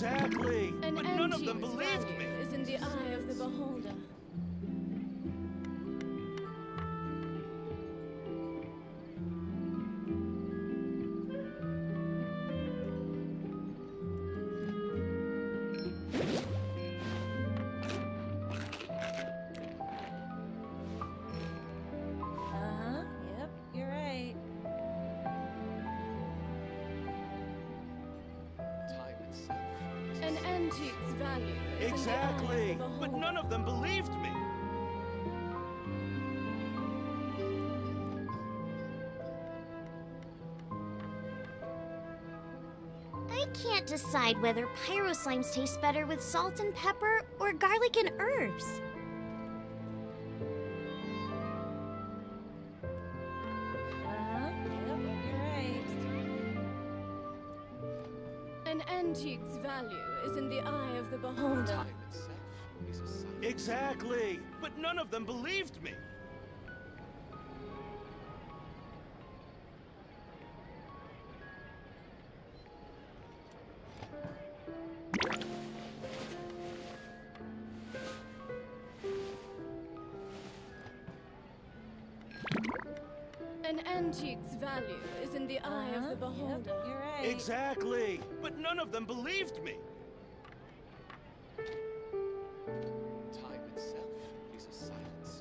Exactly. An But none of them antique's believed value me. is in the eye of the beholder. Yep, you're right. Time itself. An antique's value is Exactly. in the eye of the But beholder. none of them believed me. I can't decide whether pyro slimes taste better with salt and pepper or garlic and herbs. Yep, you're right. An antique's value is in the eye of the beholder. Time itself is a silence. Exactly. But none of them believed me. An antique's value is in the eye of the beholder. Yep, you're right. Exactly. But none of them believed me. Time itself is a silence.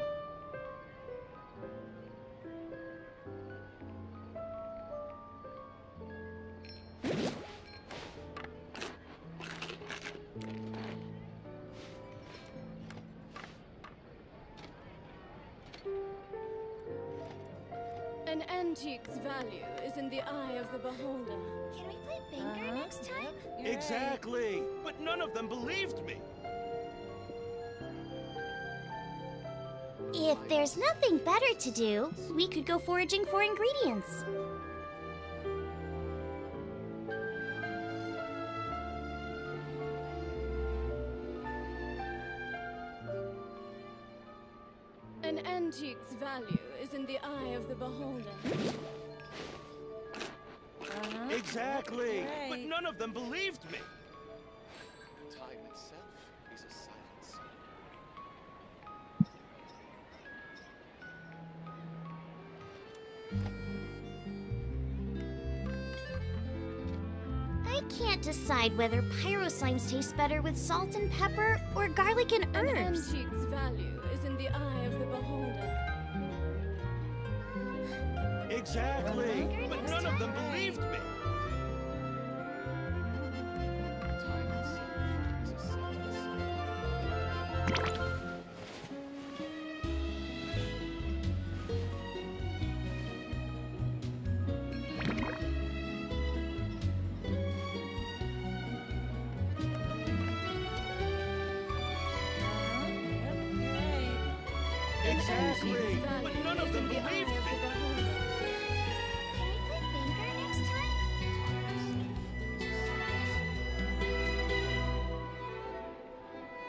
An antique's value is in the eye of the beholder. Can we play Banger next time? Yep, you're right. Exactly. But none of them believed me. If there's nothing better to do, we could go foraging for ingredients. An antique's value is in the eye of the beholder. Exactly. Right. But none of them believed me. Time itself is a silence. I can't decide whether pyro slimes taste better with salt and pepper or garlic and An herbs. antique's value is in the eye of the beholder. Exactly. But none of them believed me. Time itself is a silence. Yep, you're right. Exactly. Value But none of is them in the eye believed of the me. beholder. Can we play Banger next time?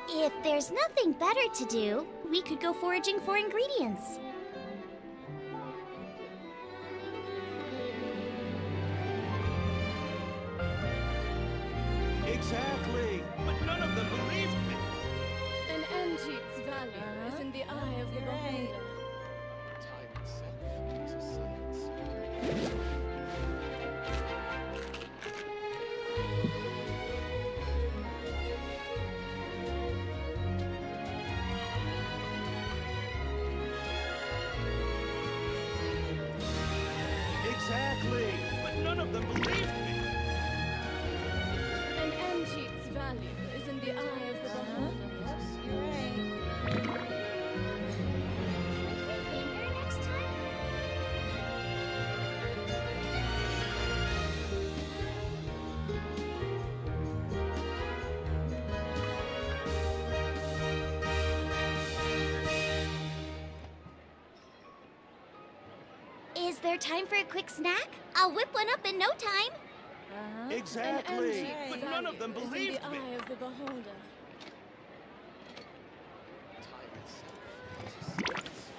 If there's nothing better to do, we could go foraging for ingredients. Exactly. But none of them believed me. An antique's value is in the eye of the You're right. beholder. Time itself is a silence. Exactly. But none of them believed me. An antique's value is in the eye of the beholder. Yep, you're right. Can we play Banger next time? Is there time for a quick snack? I'll whip one up in no time. An Exactly. antique's But none of them value is in believed the me. eye of the beholder. Time itself is a silence.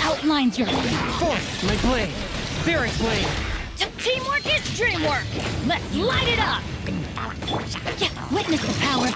outlines your Force my blade. Spirit blade. teamwork is dreamwork. Let's light it up. Yeah, witness the power.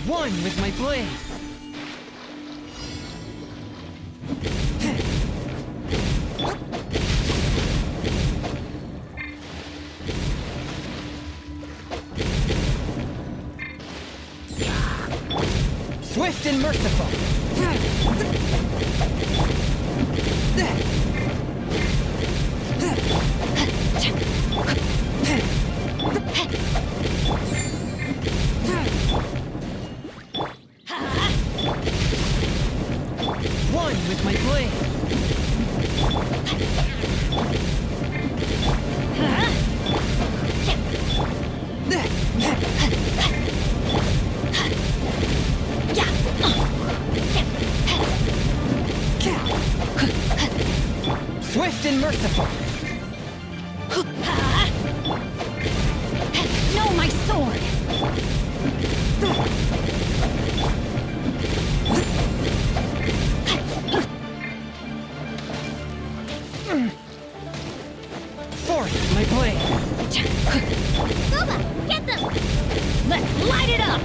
One with my blade. Swift and merciful. One with my blade. Swift and merciful. Know my sword. Force my blade. Booba, get them! Let's light it up.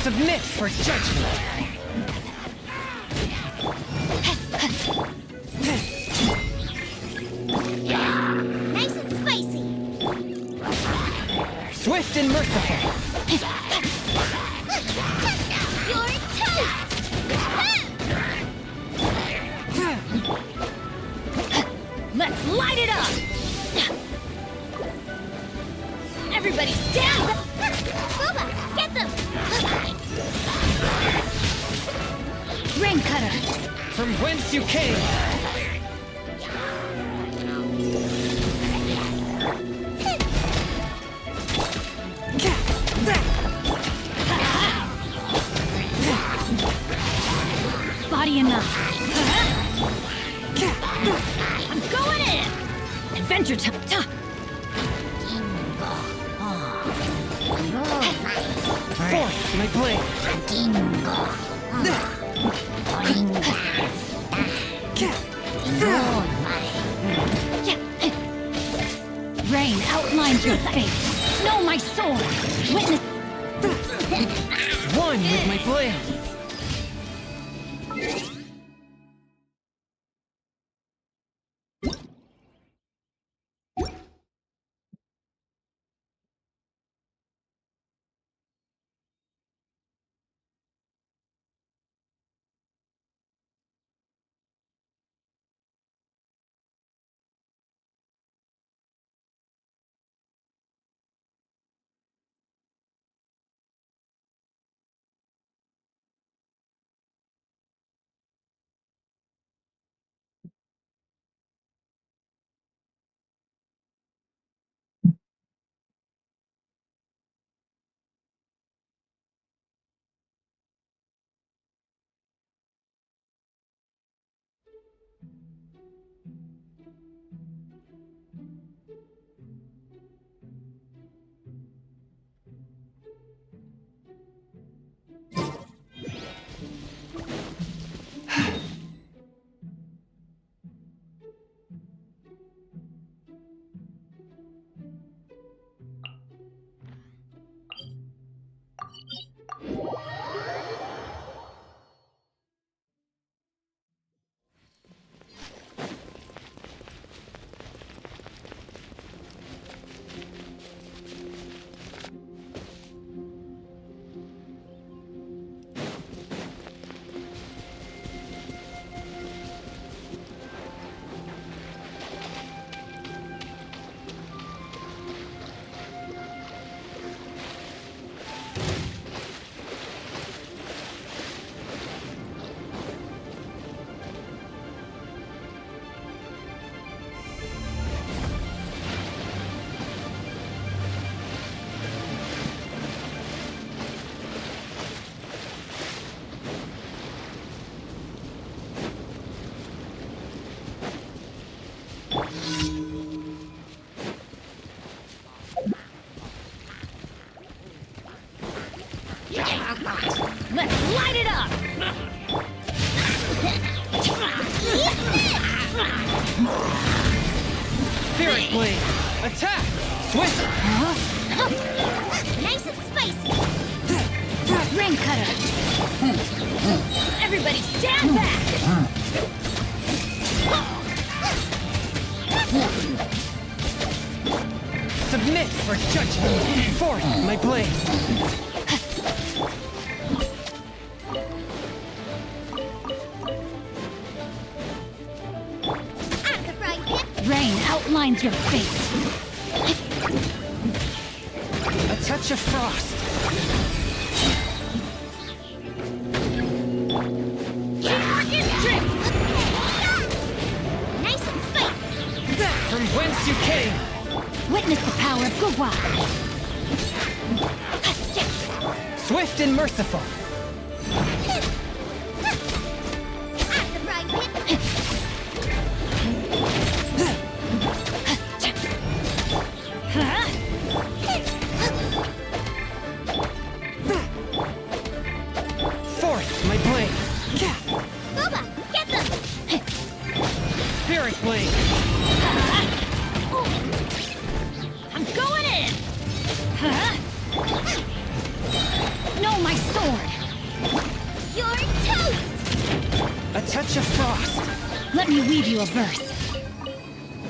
Submit for judgment. Nice and spicy! Swift and merciful. You're toast! Let's light it up. Everybody stand. Booba, get them! Rain cutter. From whence you came. Body enough. I'm going in. Adventure time. Force my blade. Rain outlines your fate. Know my sword. Witness. One with my blade. Let's light it up! Spirit Blade! Attack! Swift! Nice and spicy. Ring cutter! Everybody stand back! Submit for judgment! Forth my blade! At the frying pan. Rain outlines your fate. A touch of frost! Teamwork is strength! Nice and spicy. From whence you came! Witness the power of Gugwa! Swift and merciful! At the frying pan. Huh? Forth my blade! Boba, get them. Spirit Blade! I'm going in! Huh? No, my sword! You're toast. A touch of frost! Let me weave you a verse.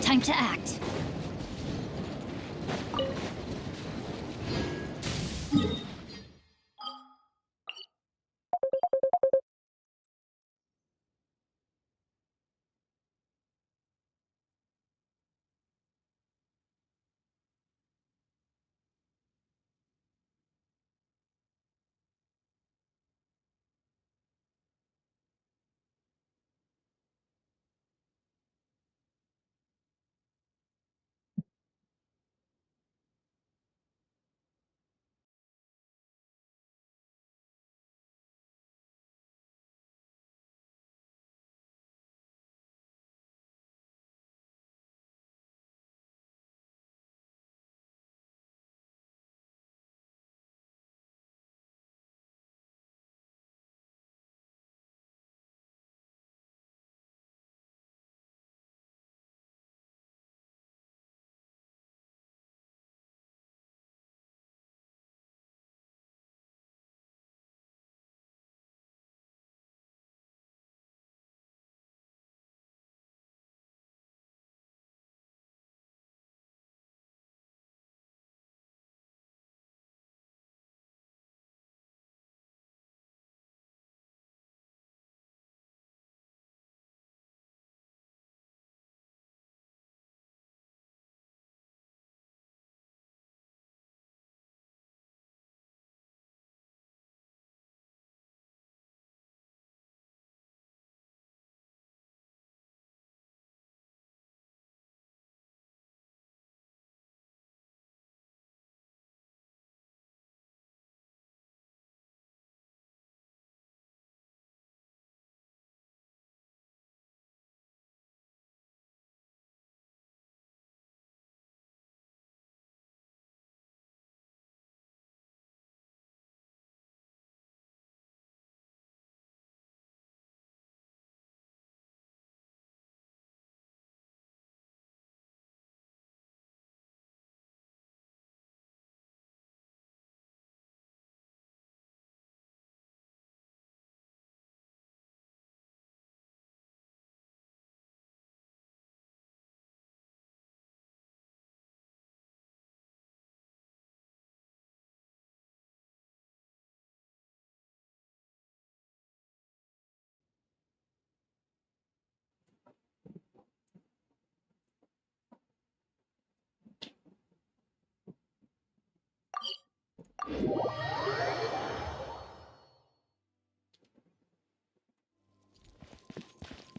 Time to act.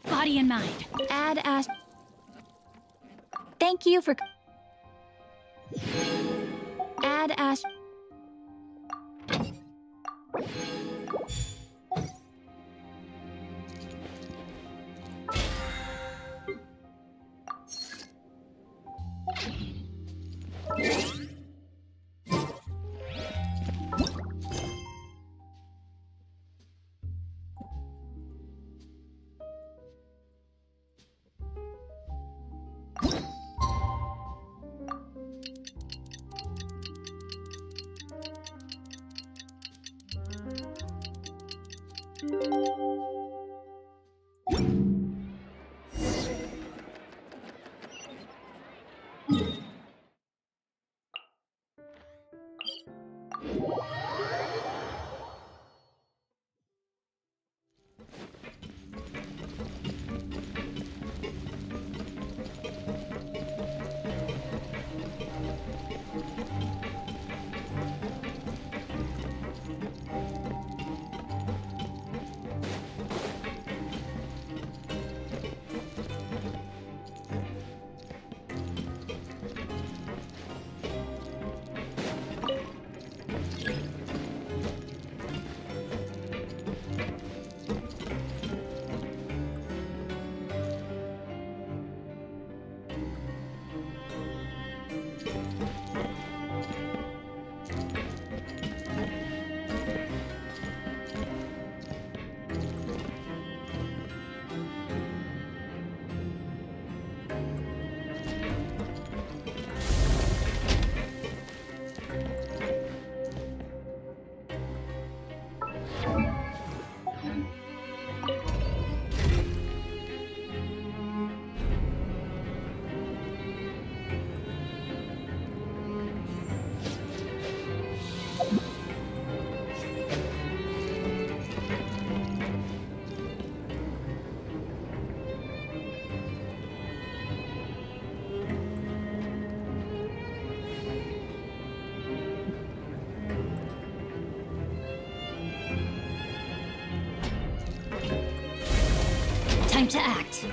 Body and mind. Add as. Thank you for... Add as. Time to act.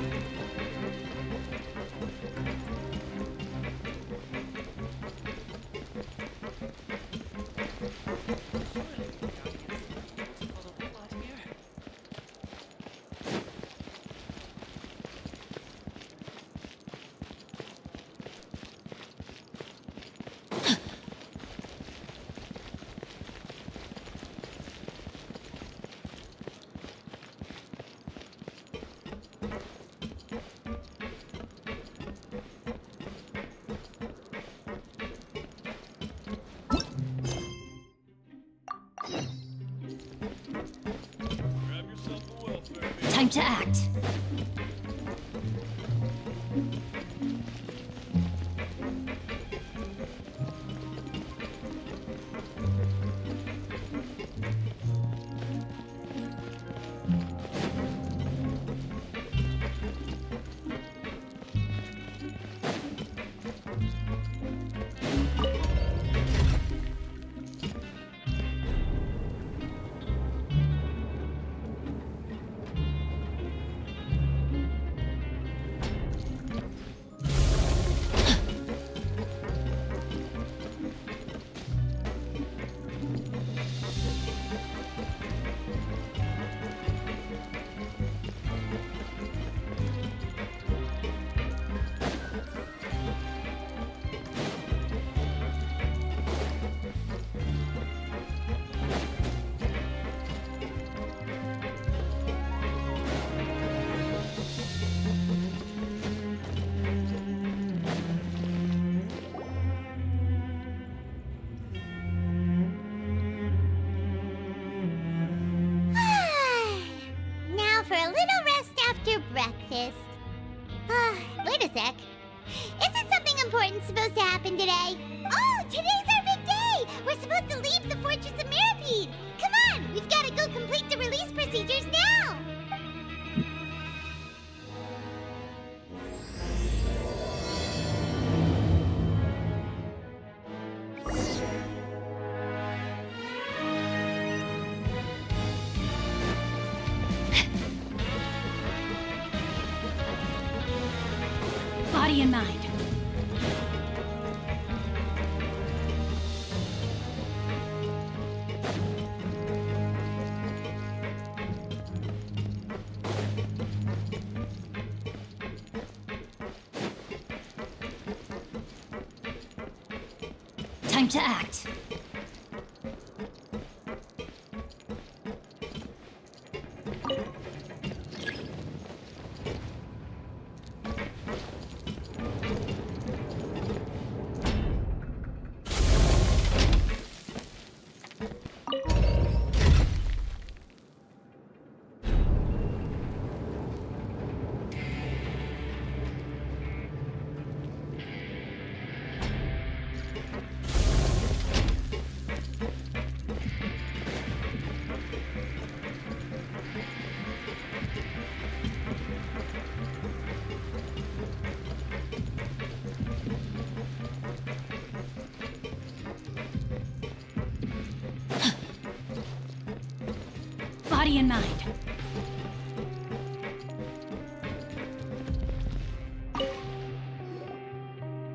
Time to act. Now for a little rest after breakfast. Wait a sec. Isn't something important supposed to happen today? Oh, today's our big day! We're supposed to leave the Fortress of Mirapede! Come on, we've got to go complete the release procedures now! Body and mind. Time to act. body and mind.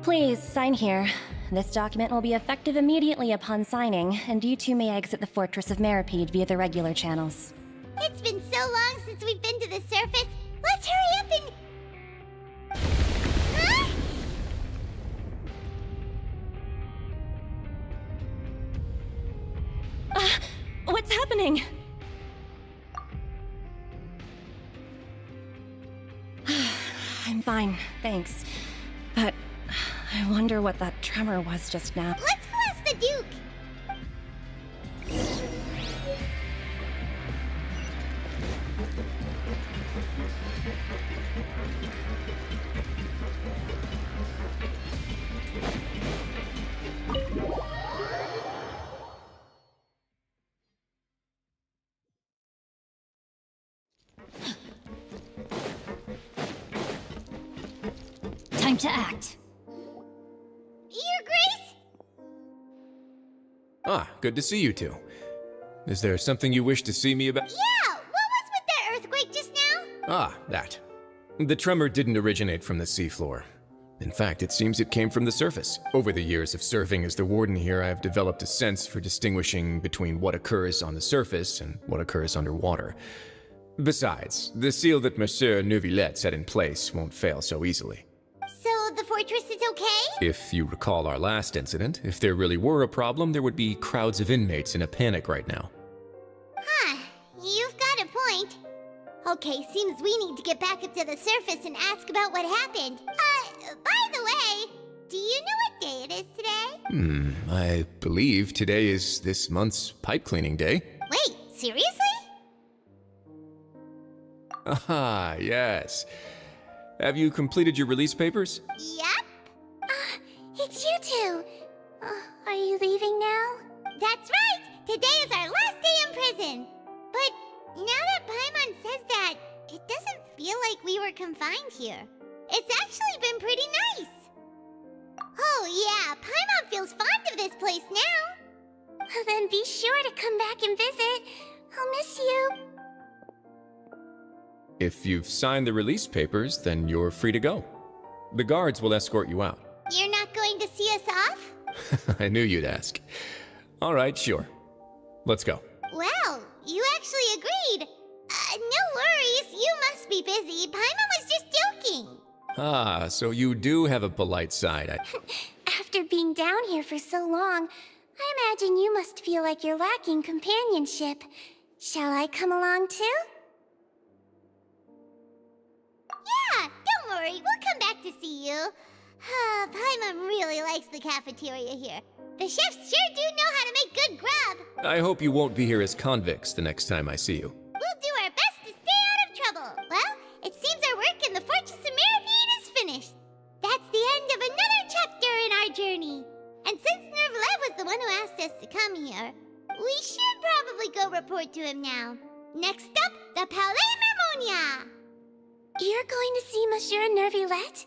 Please, sign here. This document will be effective immediately upon signing, and you two may exit the Fortress of Meripede via the regular channels. It's been so long since we've been to the surface. Let's hurry up and... Huh? What's happening? I'm fine, thanks. But I wonder what that tremor was just now. Let's go ask the Duke. Time to act. Your Grace? Ah, good to see you two. Is there something you wish to see me about? Yeah, what was with that earthquake just now? Ah, that. The tremor didn't originate from the seafloor. In fact, it seems it came from the surface. Over the years of serving as the warden here, I have developed a sense for distinguishing between what occurs on the surface and what occurs underwater. Besides, the seal that Monsieur Neuvillette set in place won't fail so easily. So the fortress is okay? If you recall our last incident, if there really were a problem, there would be crowds of inmates in a panic right now. Huh, you've got a point. Okay, seems we need to get back up to the surface and ask about what happened. By the way, do you know what day it is today? I believe today is this month's pipe cleaning day. Wait, seriously? Ah, yes. Have you completed your release papers? Yep. It's you two. Are you leaving now? That's right! Today is our last day in prison! But now that Paimon says that, it doesn't feel like we were confined here. It's actually been pretty nice. Oh yeah, Paimon feels fond of this place now. Then be sure to come back and visit. I'll miss you. If you've signed the release papers, then you're free to go. The guards will escort you out. You're not going to see us off? I knew you'd ask. All right, sure. Let's go. Well, you actually agreed. No worries, you must be busy. Paimon was just joking. Ah, so you do have a polite side. After being down here for so long, I imagine you must feel like you're lacking companionship. Shall I come along too? Yeah, don't worry, we'll come back to see you. Paimon really likes the cafeteria here. The chefs sure do know how to make good grub. I hope you won't be here as convicts the next time I see you. We'll do our best to stay out of trouble. Well, it seems our work in the Fortress of Meripede is finished. That's the end of another chapter in our journey. And since Neuvillette was the one who asked us to come here, we should probably go report to him now. Next up, the Palais Mermonia. You're going to see Monsieur Neuvillette?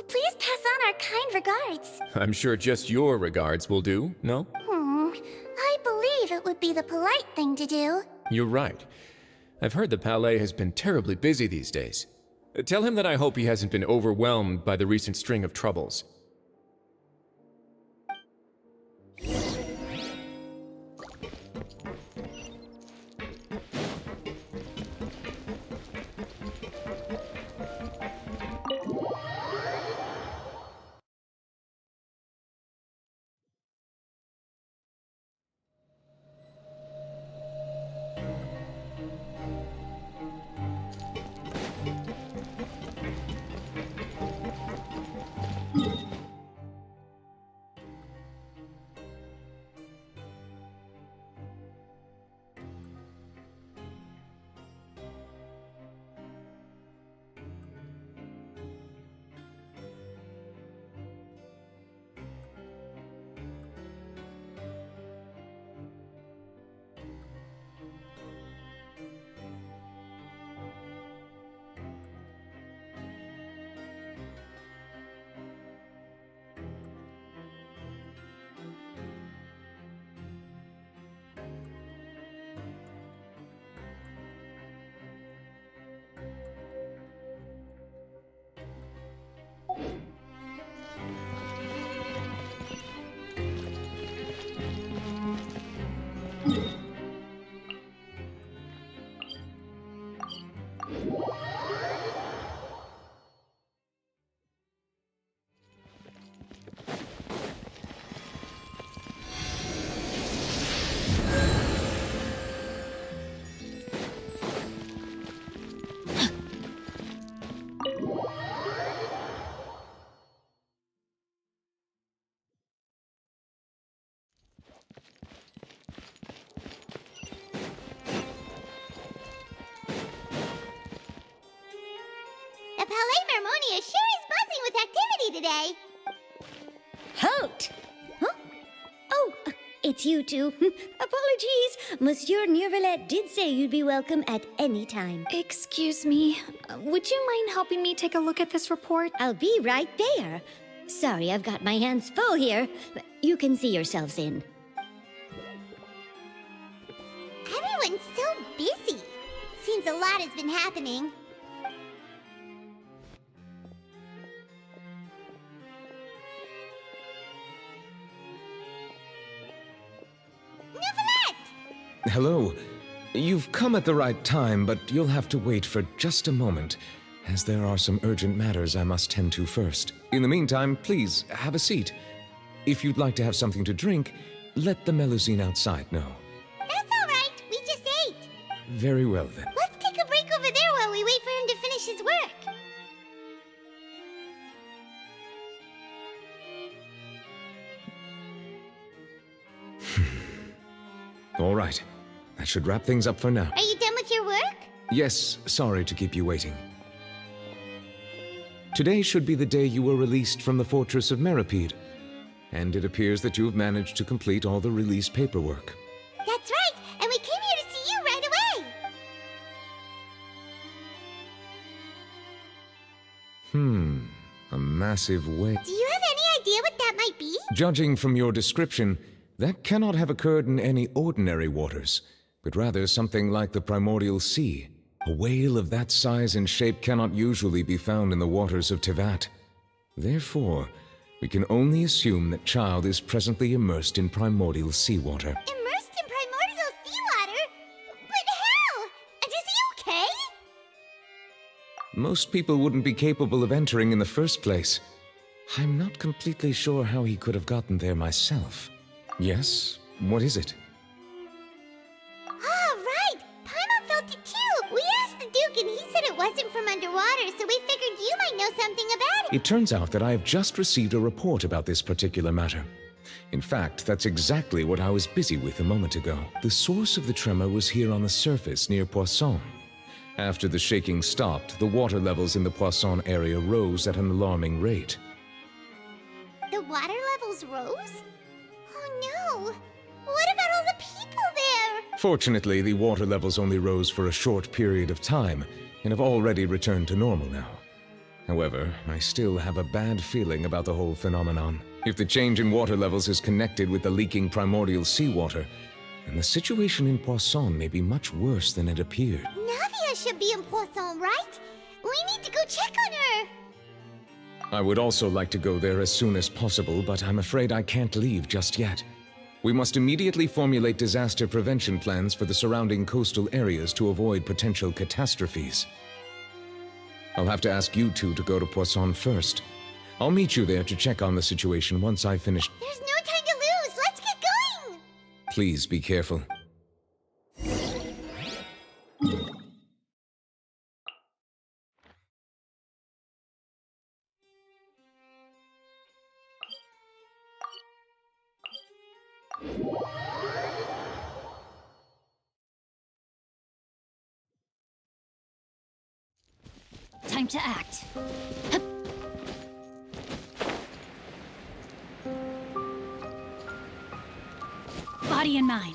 Please pass on our kind regards. I'm sure just your regards will do, no? I believe it would be the polite thing to do. You're right. I've heard the Palais has been terribly busy these days. Tell him that I hope he hasn't been overwhelmed by the recent string of troubles. Chalet Mermonia sure is buzzing with activity today. Halt! Huh? Oh, it's you two. Apologies. Monsieur Neurvalet did say you'd be welcome at any time. Excuse me. Would you mind helping me take a look at this report? I'll be right there. Sorry, I've got my hands full here. You can see yourselves in. Everyone's so busy. Seems a lot has been happening. Neuvillette! Hello. You've come at the right time, but you'll have to wait for just a moment, as there are some urgent matters I must tend to first. In the meantime, please, have a seat. If you'd like to have something to drink, let the Melusine outside know. That's all right. We just ate. Very well, then. Let's take a break over there while we wait for him to finish his work. All right. That should wrap things up for now. Are you done with your work? Yes, sorry to keep you waiting. Today should be the day you were released from the Fortress of Meripede, and it appears that you have managed to complete all the release paperwork. That's right, and we came here to see you right away. A massive wave. Do you have any idea what that might be? Judging from your description, that cannot have occurred in any ordinary waters, but rather something like the primordial sea. A whale of that size and shape cannot usually be found in the waters of Tevat. Therefore, we can only assume that Child is presently immersed in primordial seawater. Immersed in primordial seawater? But how? And is he okay? Most people wouldn't be capable of entering in the first place. I'm not completely sure how he could have gotten there myself. Yes? What is it? Ah, right! Paimon felt it too! We asked the Duke and he said it wasn't from underwater, so we figured you might know something about it. It turns out that I have just received a report about this particular matter. In fact, that's exactly what I was busy with a moment ago. The source of the tremor was here on the surface near Poisson. After the shaking stopped, the water levels in the Poisson area rose at an alarming rate. The water levels rose? Oh no! What about all the people there? Fortunately, the water levels only rose for a short period of time and have already returned to normal now. However, I still have a bad feeling about the whole phenomenon. If the change in water levels is connected with the leaking primordial seawater, then the situation in Poisson may be much worse than it appeared. Navia should be in Poisson, right? We need to go check on her! I would also like to go there as soon as possible, but I'm afraid I can't leave just yet. We must immediately formulate disaster prevention plans for the surrounding coastal areas to avoid potential catastrophes. I'll have to ask you two to go to Poisson first. I'll meet you there to check on the situation once I've finished. There's no time to lose! Let's get going! Please be careful. Time to act. Body and mind.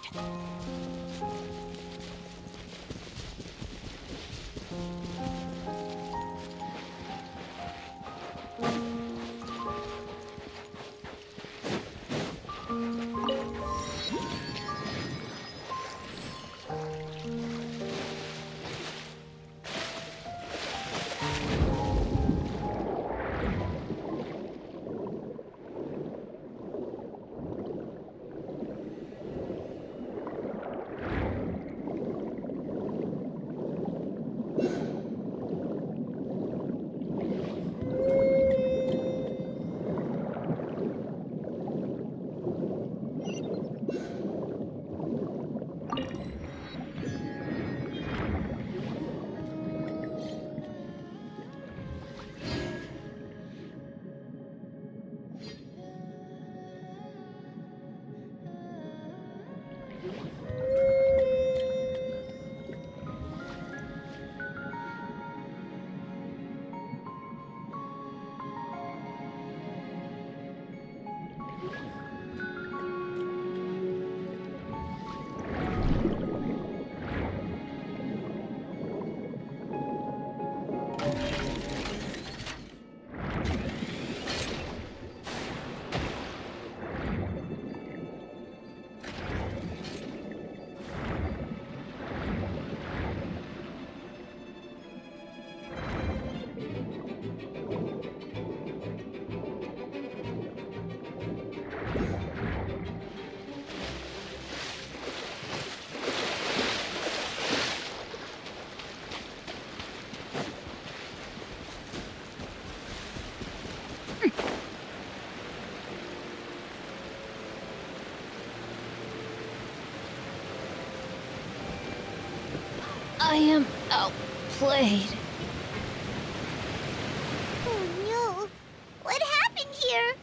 I am outplayed. Oh no. What happened here?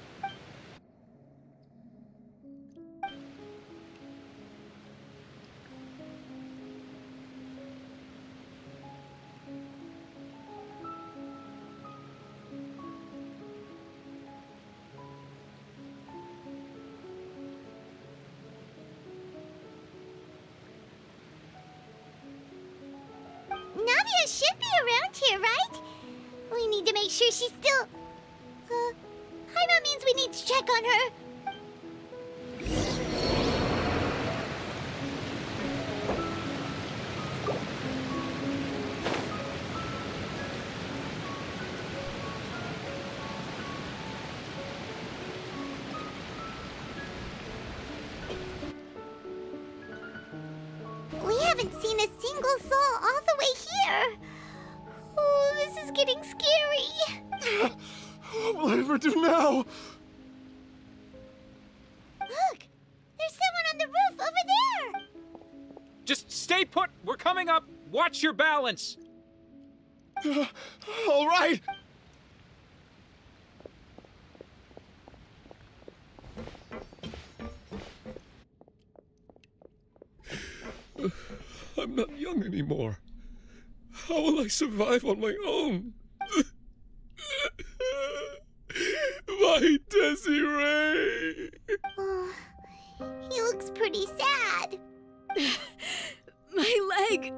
Navia should be around here, right? We need to make sure she's still... Paimon means we need to check on her. We haven't seen a single soul all the way here. Oh, this is getting scary. What will I ever do now? Look, there's someone on the roof over there. Just stay put! We're coming up! Watch your balance! All right. I'm not young anymore. How will I survive on my own? My Desiree! Oh, he looks pretty sad. My leg!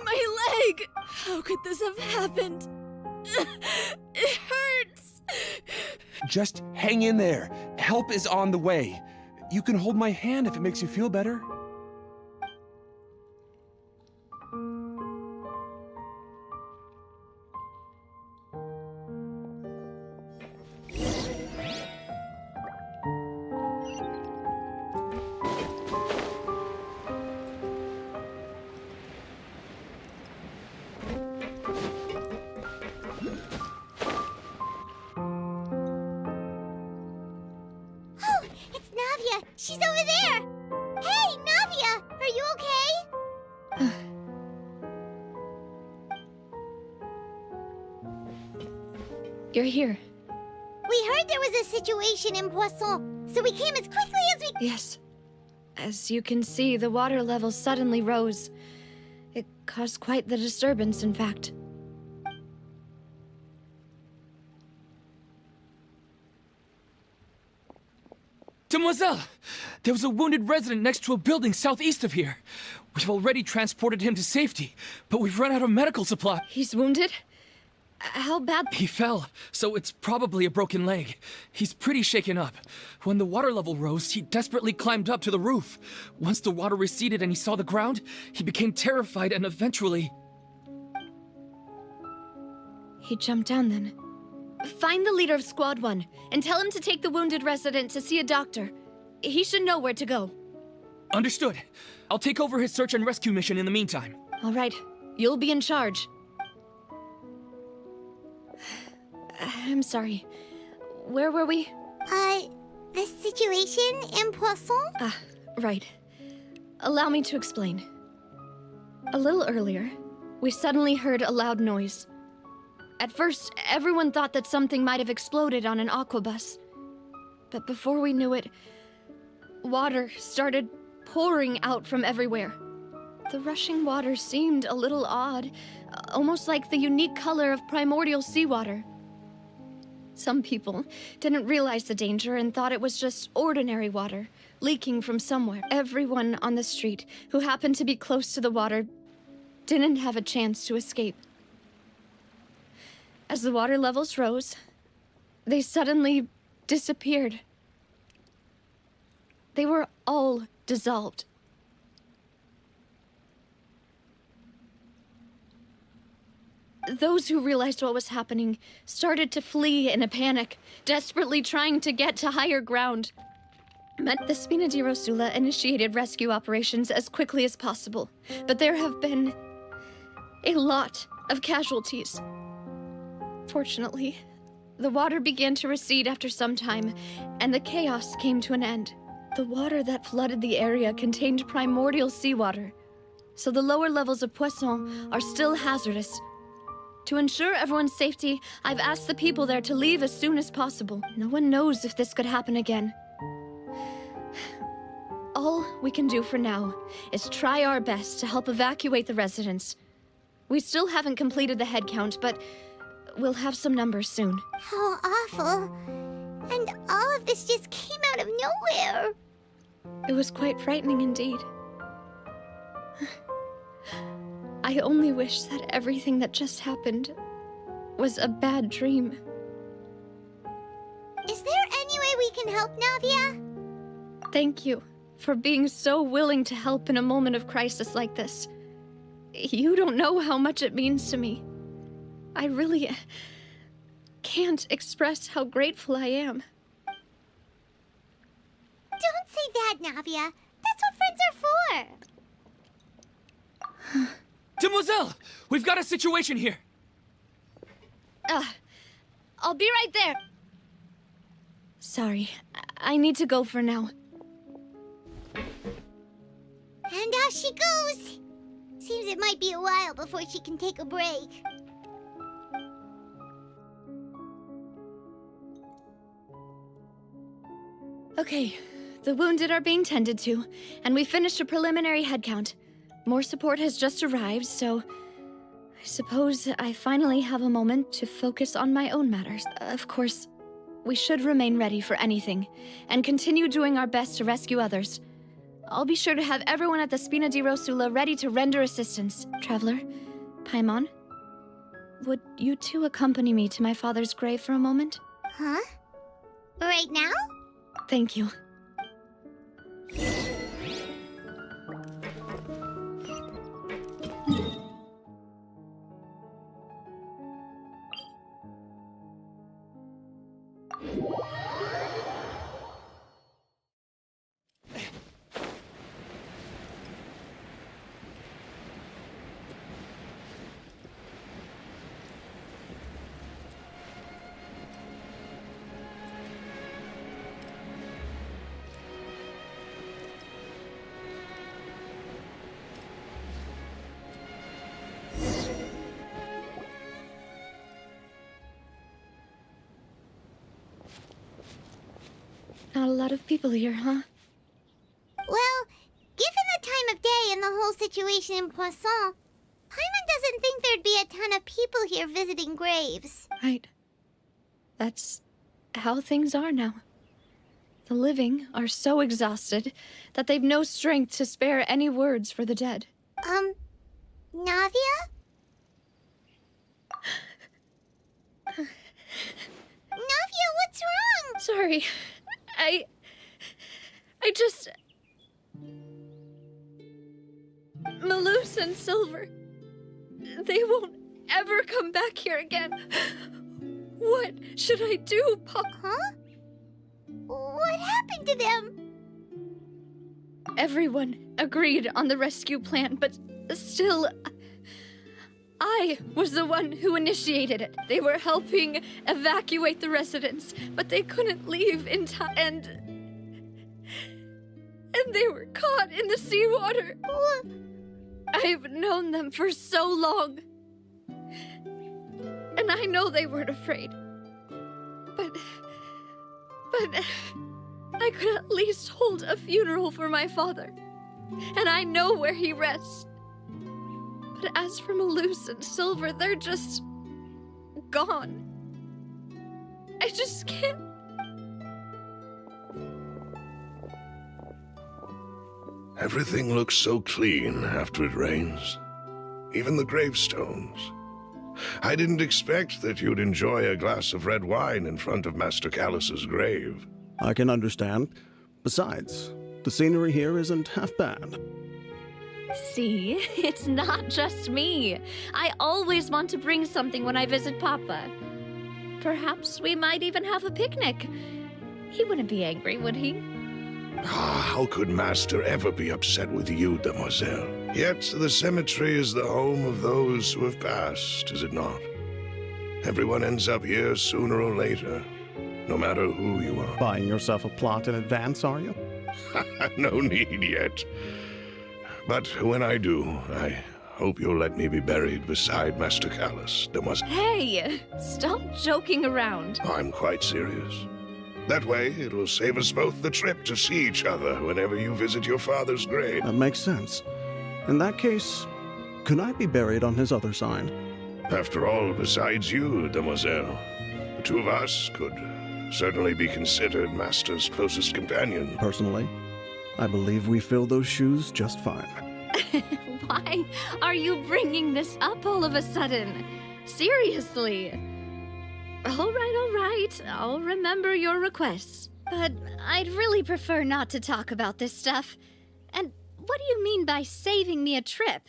My leg! How could this have happened? It hurts! Just hang in there. Help is on the way. You can hold my hand if it makes you feel better. Oh, it's Navia. She's over there. Hey, Navia, are you okay? You're here. We heard there was a situation in Poisson, so we came as quickly as we... Yes. As you can see, the water level suddenly rose. It caused quite the disturbance, in fact. Demoiselle! There was a wounded resident next to a building southeast of here. We've already transported him to safety, but we've run out of medical supply. He's wounded? How bad? He fell, so it's probably a broken leg. He's pretty shaken up. When the water level rose, he desperately climbed up to the roof. Once the water receded and he saw the ground, he became terrified and eventually... He jumped down then. Find the leader of Squad 1 and tell him to take the wounded resident to see a doctor. He should know where to go. Understood. I'll take over his search and rescue mission in the meantime. All right. You'll be in charge. I'm sorry. Where were we? A situation in Poisson? Ah, right. Allow me to explain. A little earlier, we suddenly heard a loud noise. At first, everyone thought that something might have exploded on an aquabus. But before we knew it, water started pouring out from everywhere. The rushing water seemed a little odd, almost like the unique color of primordial seawater. Some people didn't realize the danger and thought it was just ordinary water, leaking from somewhere. Everyone on the street who happened to be close to the water didn't have a chance to escape. As the water levels rose, they suddenly disappeared. They were all dissolved. Those who realized what was happening started to flee in a panic, desperately trying to get to higher ground. The Spina di Rosula initiated rescue operations as quickly as possible, but there have been a lot of casualties. Fortunately, the water began to recede after some time, and the chaos came to an end. The water that flooded the area contained primordial seawater, so the lower levels of Poisson are still hazardous. To ensure everyone's safety, I've asked the people there to leave as soon as possible. No one knows if this could happen again. All we can do for now is try our best to help evacuate the residents. We still haven't completed the head count, but we'll have some numbers soon. How awful. And all of this just came out of nowhere. It was quite frightening indeed. I only wish that everything that just happened was a bad dream. Is there any way we can help, Navia? Thank you for being so willing to help in a moment of crisis like this. You don't know how much it means to me. I really can't express how grateful I am. Don't say that, Navia. That's what friends are for. Demoiselle! We've got a situation here! I'll be right there. Sorry, I need to go for now. And off she goes. Seems it might be a while before she can take a break. Okay, the wounded are being tended to, and we finished a preliminary head count. More support has just arrived, so I suppose I finally have a moment to focus on my own matters. Of course, we should remain ready for anything, and continue doing our best to rescue others. I'll be sure to have everyone at the Spina di Rosula ready to render assistance. Traveler, Paimon, would you two accompany me to my father's grave for a moment? Huh? Right now? Thank you. Not a lot of people here, huh? Well, given the time of day and the whole situation in Poisson, Paimon doesn't think there'd be a ton of people here visiting graves. Right. That's how things are now. The living are so exhausted that they've no strength to spare any words for the dead. Navia? Navia, what's wrong? Sorry. I just... Malus and Silver, they won't ever come back here again. What should I do, Pop? Huh? What happened to them? Everyone agreed on the rescue plan, but still... I was the one who initiated it. They were helping evacuate the residents, but they couldn't leave in time, and they were caught in the seawater. I've known them for so long, and I know they weren't afraid. But I could at least hold a funeral for my father, and I know where he rests. But as for Malus and Silver, they're just gone. I just can't. Everything looks so clean after it rains. Even the gravestones. I didn't expect that you'd enjoy a glass of red wine in front of Master Callus's grave. I can understand. Besides, the scenery here isn't half bad. See, it's not just me. I always want to bring something when I visit Papa. Perhaps we might even have a picnic. He wouldn't be angry, would he? How could Master ever be upset with you, Demoiselle? Yet the cemetery is the home of those who have passed, is it not? Everyone ends up here sooner or later, no matter who you are. Buying yourself a plot in advance, are you? No need yet. But when I do, I hope you'll let me be buried beside Master Callus, Demoiselle. Hey, stop joking around. I'm quite serious. That way, it will save us both the trip to see each other whenever you visit your father's grave. That makes sense. In that case, could I be buried on his other side? After all, besides you, Demoiselle, the two of us could certainly be considered Master's closest companion. Personally, I believe we fill those shoes just fine. Why are you bringing this up all of a sudden? Seriously. All right. I'll remember your requests. But I'd really prefer not to talk about this stuff. And what do you mean by saving me a trip?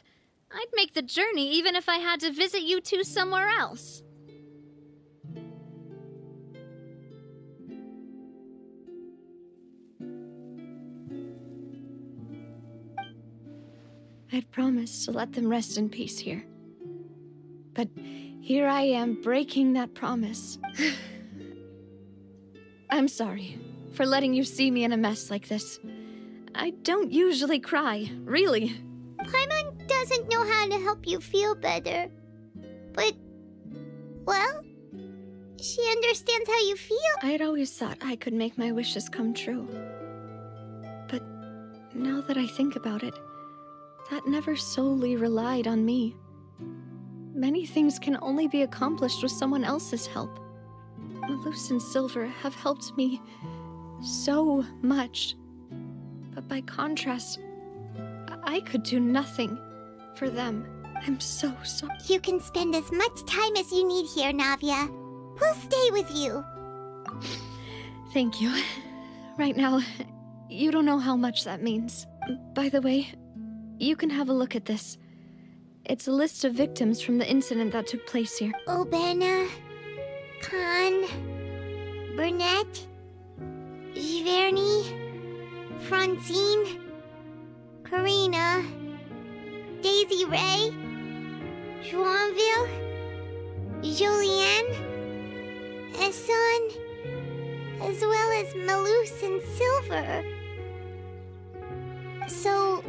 I'd make the journey even if I had to visit you two somewhere else. I'd promised to let them rest in peace here. But here I am breaking that promise. I'm sorry for letting you see me in a mess like this. I don't usually cry, really. Paimon doesn't know how to help you feel better. But, well, she understands how you feel. I'd always thought I could make my wishes come true. But now that I think about it, that never solely relied on me. Many things can only be accomplished with someone else's help. Malus and Silver have helped me so much. But by contrast, I could do nothing for them. I'm so sorry. You can spend as much time as you need here, Navia. We'll stay with you. Thank you. Right now, you don't know how much that means. By the way, you can have a look at this. It's a list of victims from the incident that took place here. Obena, Khan, Burnett, Giverny, Francine, Karina, Daisy Ray, Joinville, Jolienne, Esson, as well as Malus and Silver. So,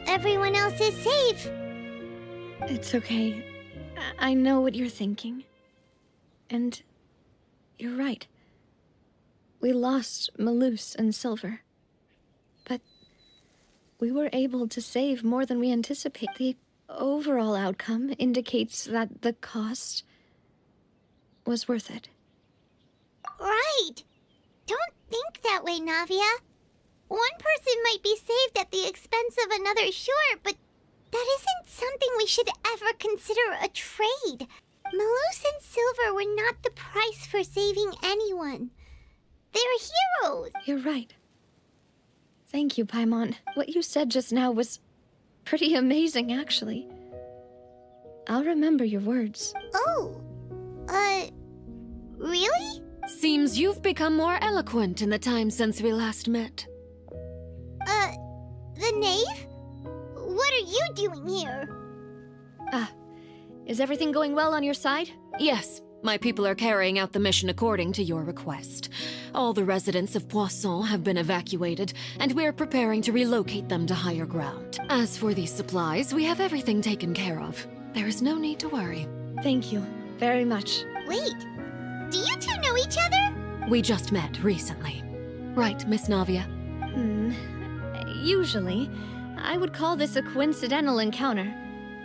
everyone else is safe. It's okay. I know what you're thinking. And you're right. We lost Malus and Silver. But we were able to save more than we anticipated. The overall outcome indicates that the cost was worth it. Right. Don't think that way, Navia. One person might be saved at the expense of another, sure, but that isn't something we should ever consider a trade. Malus and Silver were not the price for saving anyone. They're heroes. You're right. Thank you, Paimon. What you said just now was pretty amazing, actually. I'll remember your words. Oh, really? Seems you've become more eloquent in the time since we last met. The knave? What are you doing here? Is everything going well on your side? Yes, my people are carrying out the mission according to your request. All the residents of Poisson have been evacuated, and we're preparing to relocate them to higher ground. As for these supplies, we have everything taken care of. There is no need to worry. Thank you very much. Wait, do you two know each other? We just met recently. Right, Miss Navia? Usually, I would call this a coincidental encounter.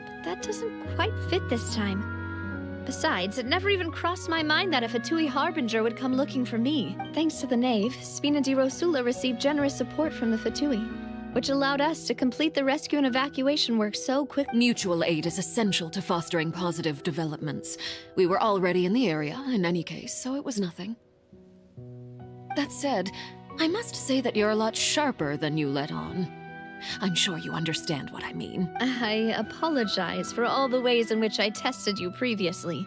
But that doesn't quite fit this time. Besides, it never even crossed my mind that a Fatui Harbinger would come looking for me. Thanks to the Knave, Spina di Rosula received generous support from the Fatui, which allowed us to complete the rescue and evacuation work so quick. Mutual aid is essential to fostering positive developments. We were already in the area, in any case, so it was nothing. That said, I must say that you're a lot sharper than you let on. I'm sure you understand what I mean. I apologize for all the ways in which I tested you previously.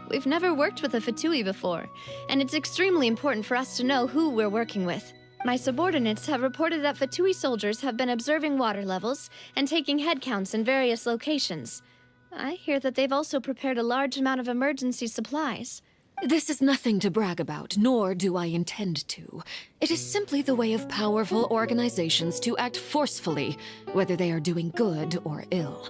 We've never worked with a Fatui before, and it's extremely important for us to know who we're working with. My subordinates have reported that Fatui soldiers have been observing water levels and taking head counts in various locations. I hear that they've also prepared a large amount of emergency supplies. This is nothing to brag about, nor do I intend to. It is simply the way of powerful organizations to act forcefully, whether they are doing good or ill.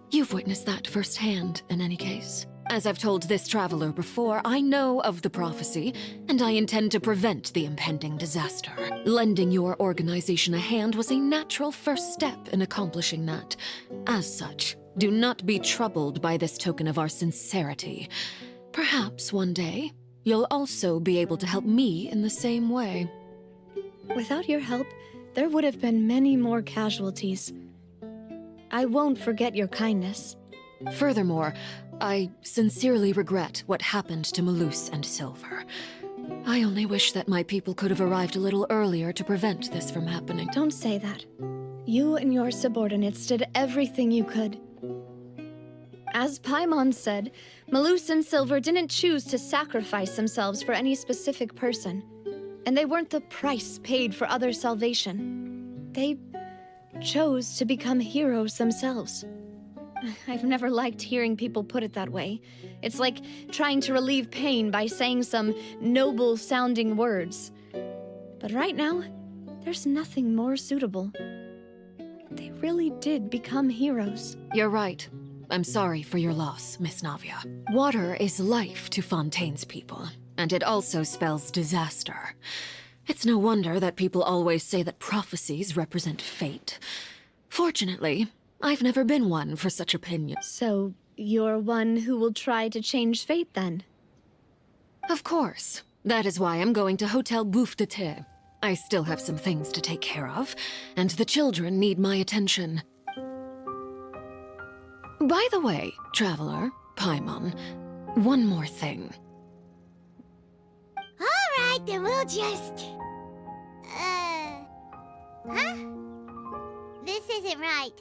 You've witnessed that firsthand, in any case. As I've told this traveler before, I know of the prophecy, and I intend to prevent the impending disaster. Lending your organization a hand was a natural first step in accomplishing that. As such, do not be troubled by this token of our sincerity. Perhaps one day, you'll also be able to help me in the same way. Without your help, there would have been many more casualties. I won't forget your kindness. Furthermore, I sincerely regret what happened to Malus and Silver. I only wish that my people could have arrived a little earlier to prevent this from happening. Don't say that. You and your subordinates did everything you could. As Paimon said, Malus and Silver didn't choose to sacrifice themselves for any specific person, and they weren't the price paid for other salvation. They chose to become heroes themselves. I've never liked hearing people put it that way. It's like trying to relieve pain by saying some noble-sounding words. But right now, there's nothing more suitable. They really did become heroes. You're right. I'm sorry for your loss, Miss Navia. Water is life to Fontaine's people, and it also spells disaster. It's no wonder that people always say that prophecies represent fate. Fortunately, I've never been one for such opinions. So, you're one who will try to change fate, then? Of course. That is why I'm going to Hotel Bouffe de Thé. I still have some things to take care of, and the children need my attention. By the way, Traveler, Paimon, one more thing. Alright, then we'll just... Huh? This isn't right.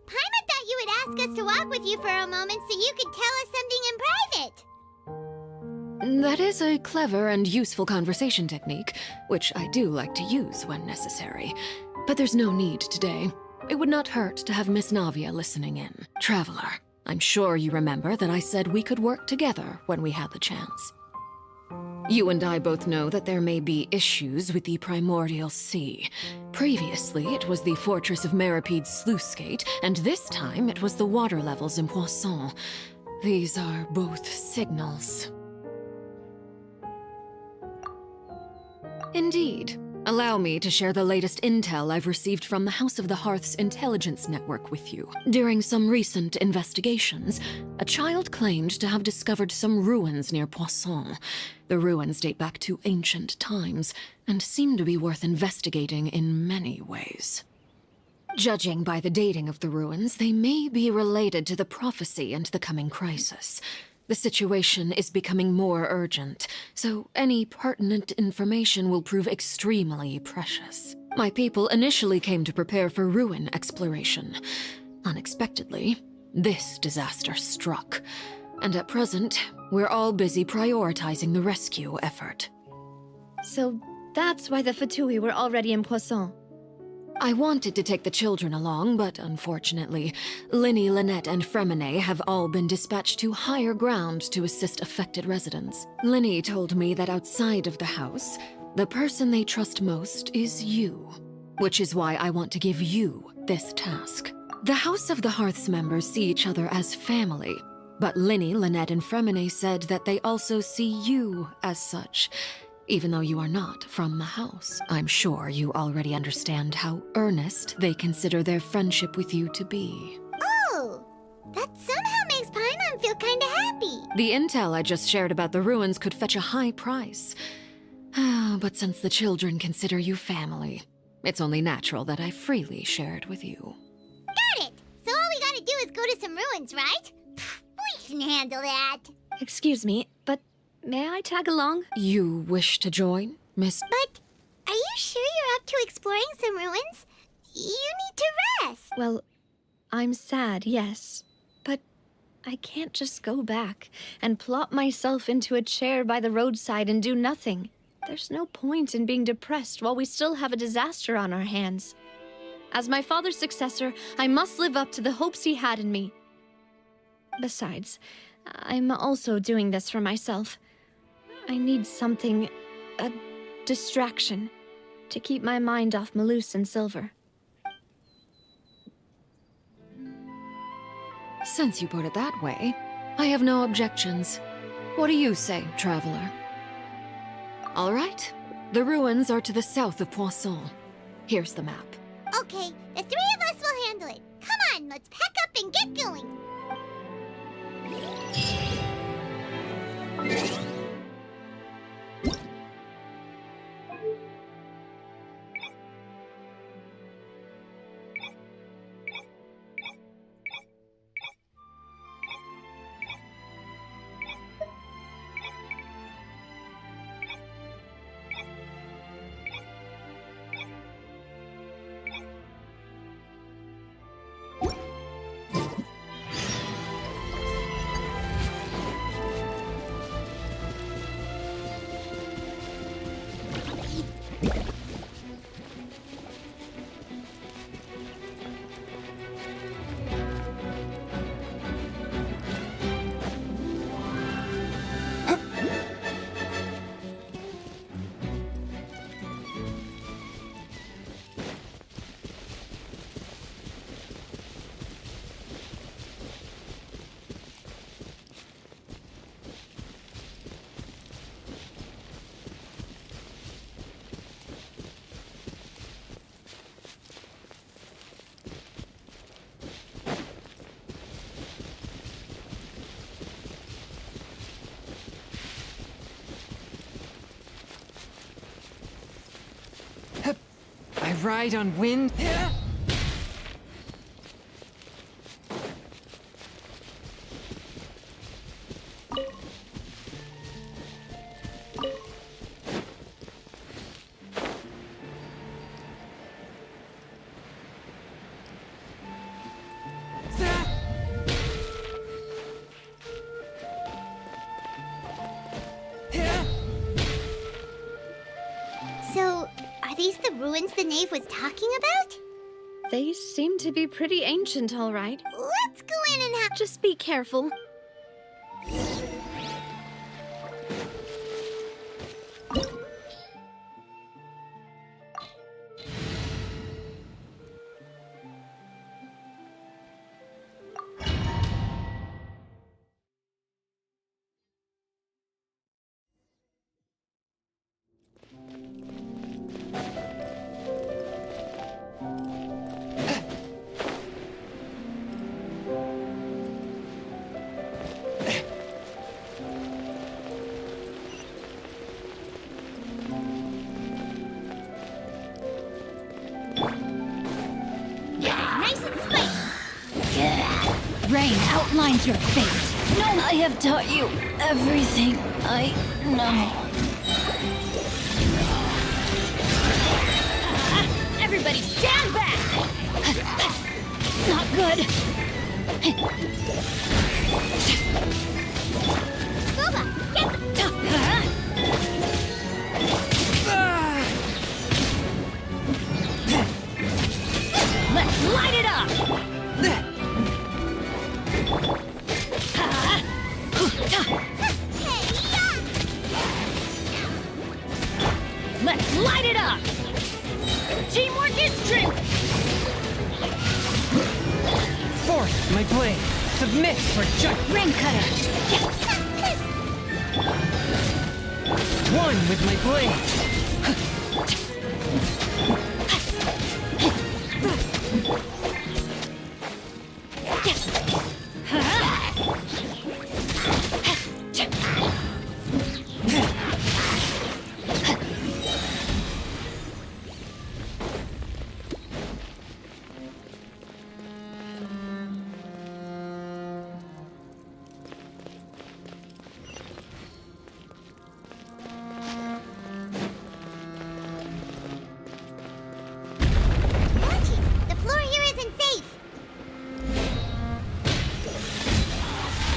Paimon thought you would ask us to walk with you for a moment so you could tell us something in private. That is a clever and useful conversation technique, which I do like to use when necessary. But there's no need today. It would not hurt to have Miss Navia listening in. Traveler, I'm sure you remember that I said we could work together when we had the chance. You and I both know that there may be issues with the Primordial Sea. Previously, it was the fortress of Maripede's sluice gate, and this time it was the water levels in Poisson. These are both signals. Indeed. Allow me to share the latest intel I've received from the House of the Hearth's intelligence network with you. During some recent investigations, a child claimed to have discovered some ruins near Poisson. The ruins date back to ancient times, and seem to be worth investigating in many ways. Judging by the dating of the ruins, they may be related to the prophecy and the coming crisis. The situation is becoming more urgent, so any pertinent information will prove extremely precious. My people initially came to prepare for ruin exploration. Unexpectedly, this disaster struck, and at present, we're all busy prioritizing the rescue effort. So that's why the Fatui were already in Poisson. I wanted to take the children along, but unfortunately, Linny, Lynette, and Fremine have all been dispatched to higher ground to assist affected residents. Linny told me that outside of the house, the person they trust most is you, which is why I want to give you this task. The House of the Hearth's members see each other as family, but Linny, Lynette, and Fremine said that they also see you as such. Even though you are not from the house, I'm sure you already understand how earnest they consider their friendship with you to be. Oh, that somehow makes Paimon feel kinda happy. The intel I just shared about the ruins could fetch a high price. But since the children consider you family, it's only natural that I freely share it with you. Got it! So all we gotta do is go to some ruins, right? We can handle that. Excuse me, but may I tag along? You wish to join, Miss... But are you sure you're up to exploring some ruins? You need to rest. Well, I'm sad, yes. But I can't just go back and plop myself into a chair by the roadside and do nothing. There's no point in being depressed while we still have a disaster on our hands. As my father's successor, I must live up to the hopes he had in me. Besides, I'm also doing this for myself. I need something, a distraction, to keep my mind off Malus and Silver. Since you put it that way, I have no objections. What do you say, traveler? All right. The ruins are to the south of Poisson. Here's the map. Okay, the three of us will handle it. Come on, let's pack up and get going. I ride on wind. So, are these the ruins the knave was talking about? They seem to be pretty ancient, all right. Let's go in and have... Just be careful. Nice and spicy. Rain outlines your fate. No, I have taught you everything I know. Everybody stand back! Not good. Booba, get the... Let's light it up! Let's light it up! Teamwork is true! Force my blade. Submit for judgment. Ring cutter! One with my blade. The floor here isn't safe.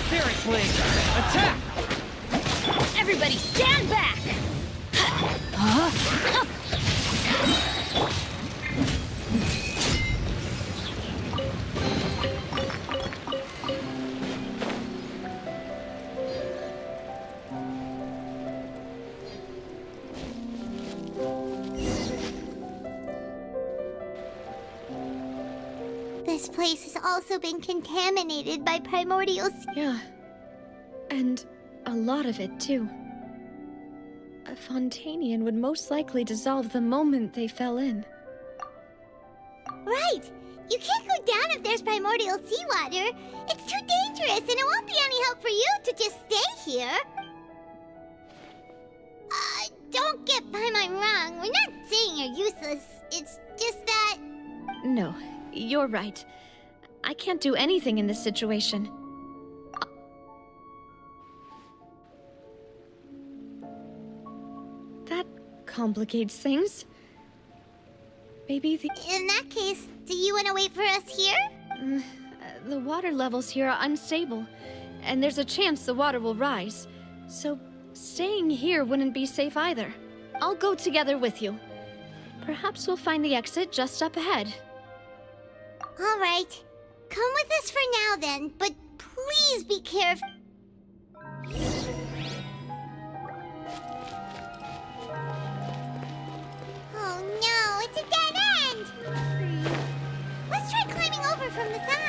Spirit blade. Attack! Everybody stand back! This place has also been contaminated by primordial Yeah. And a lot of it, too. A Fontanian would most likely dissolve the moment they fell in. Right! You can't go down if there's primordial seawater. It's too dangerous, and it won't be any help for you to just stay here. Don't get Paimon wrong. We're not saying you're useless. It's just that... No, you're right. I can't do anything in this situation. That complicates things. Maybe the... In that case, do you want to wait for us here? The water levels here are unstable, and there's a chance the water will rise. So, staying here wouldn't be safe either. I'll go together with you. Perhaps we'll find the exit just up ahead. All right. Come with us for now then, but please be careful. Oh no, it's a dead end! Let's try climbing over from the side.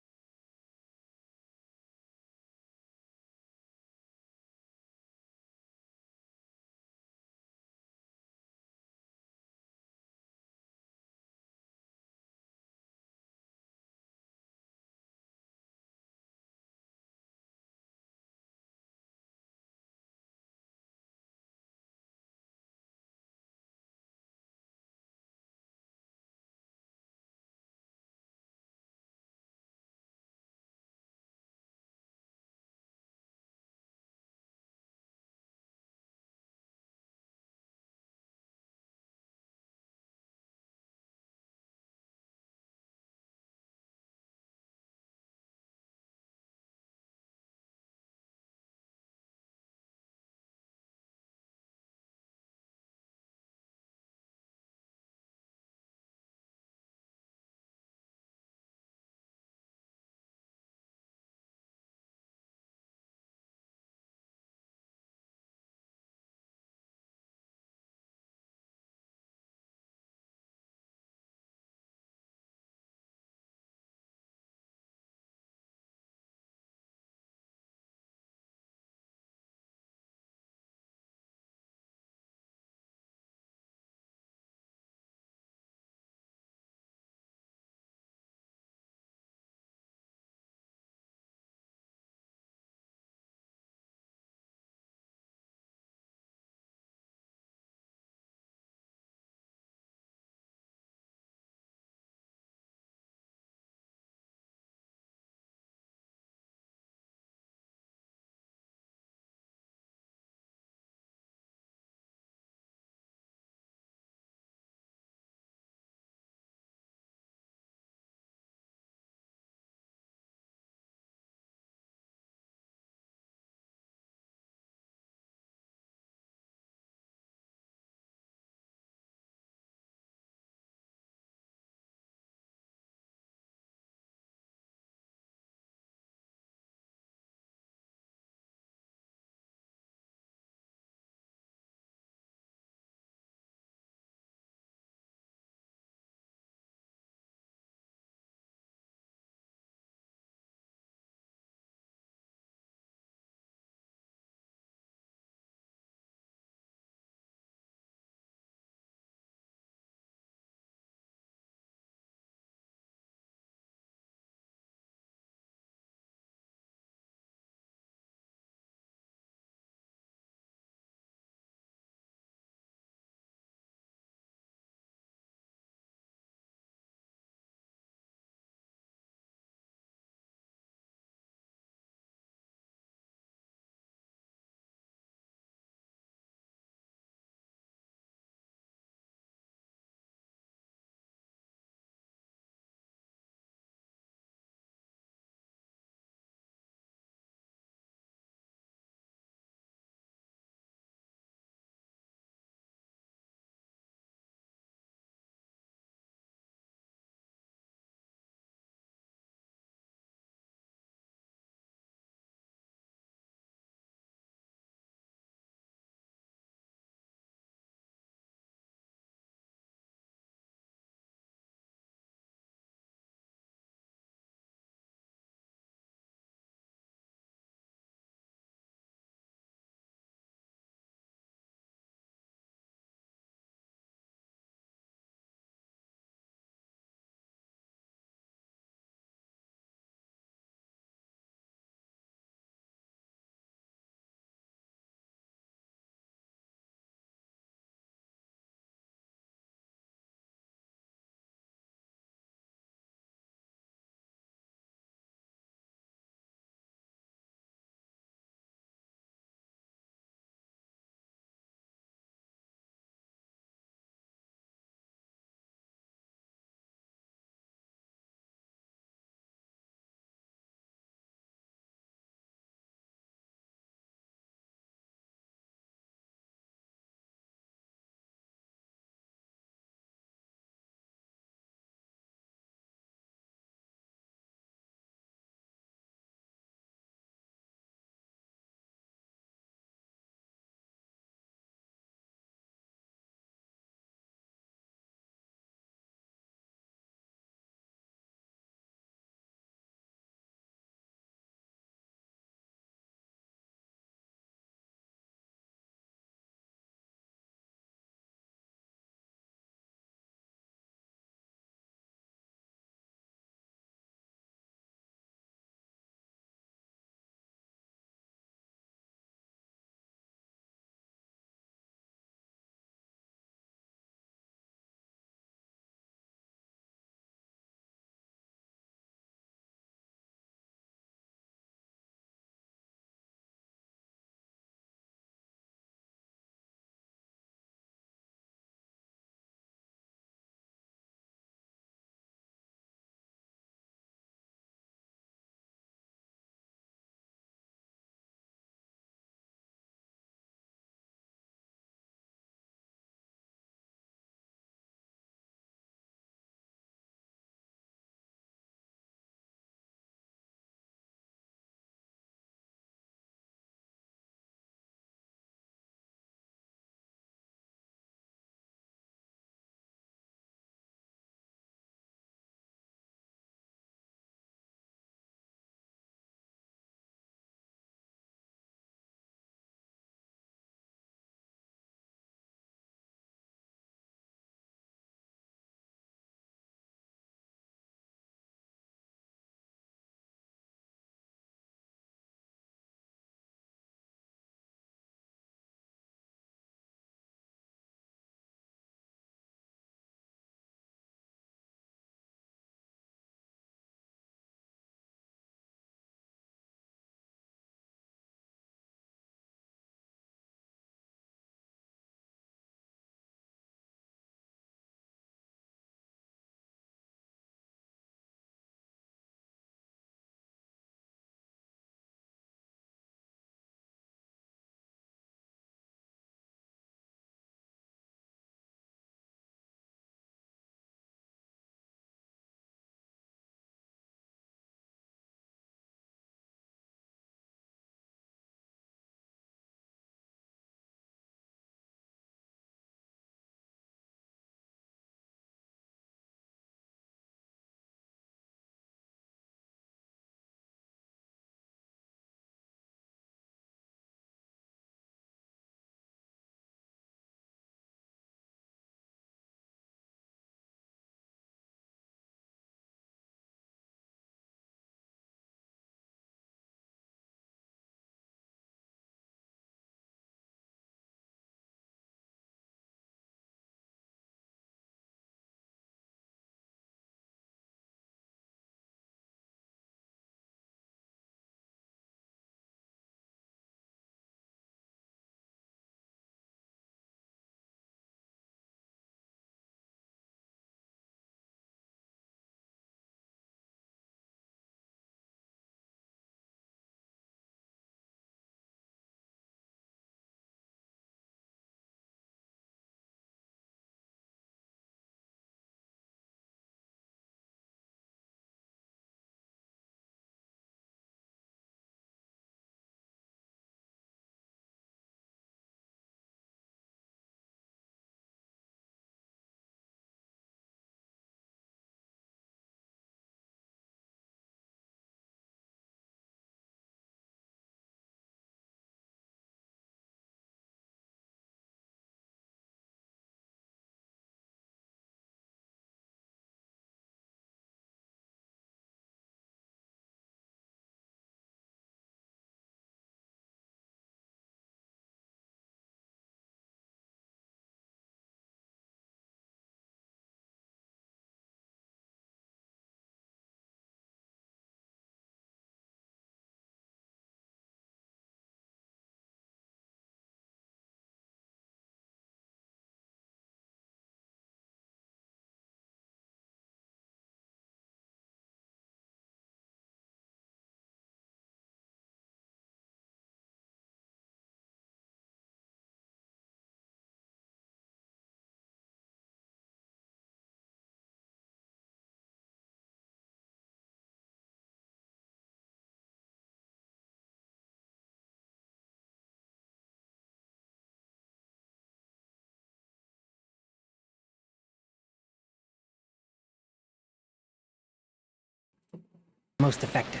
most effective.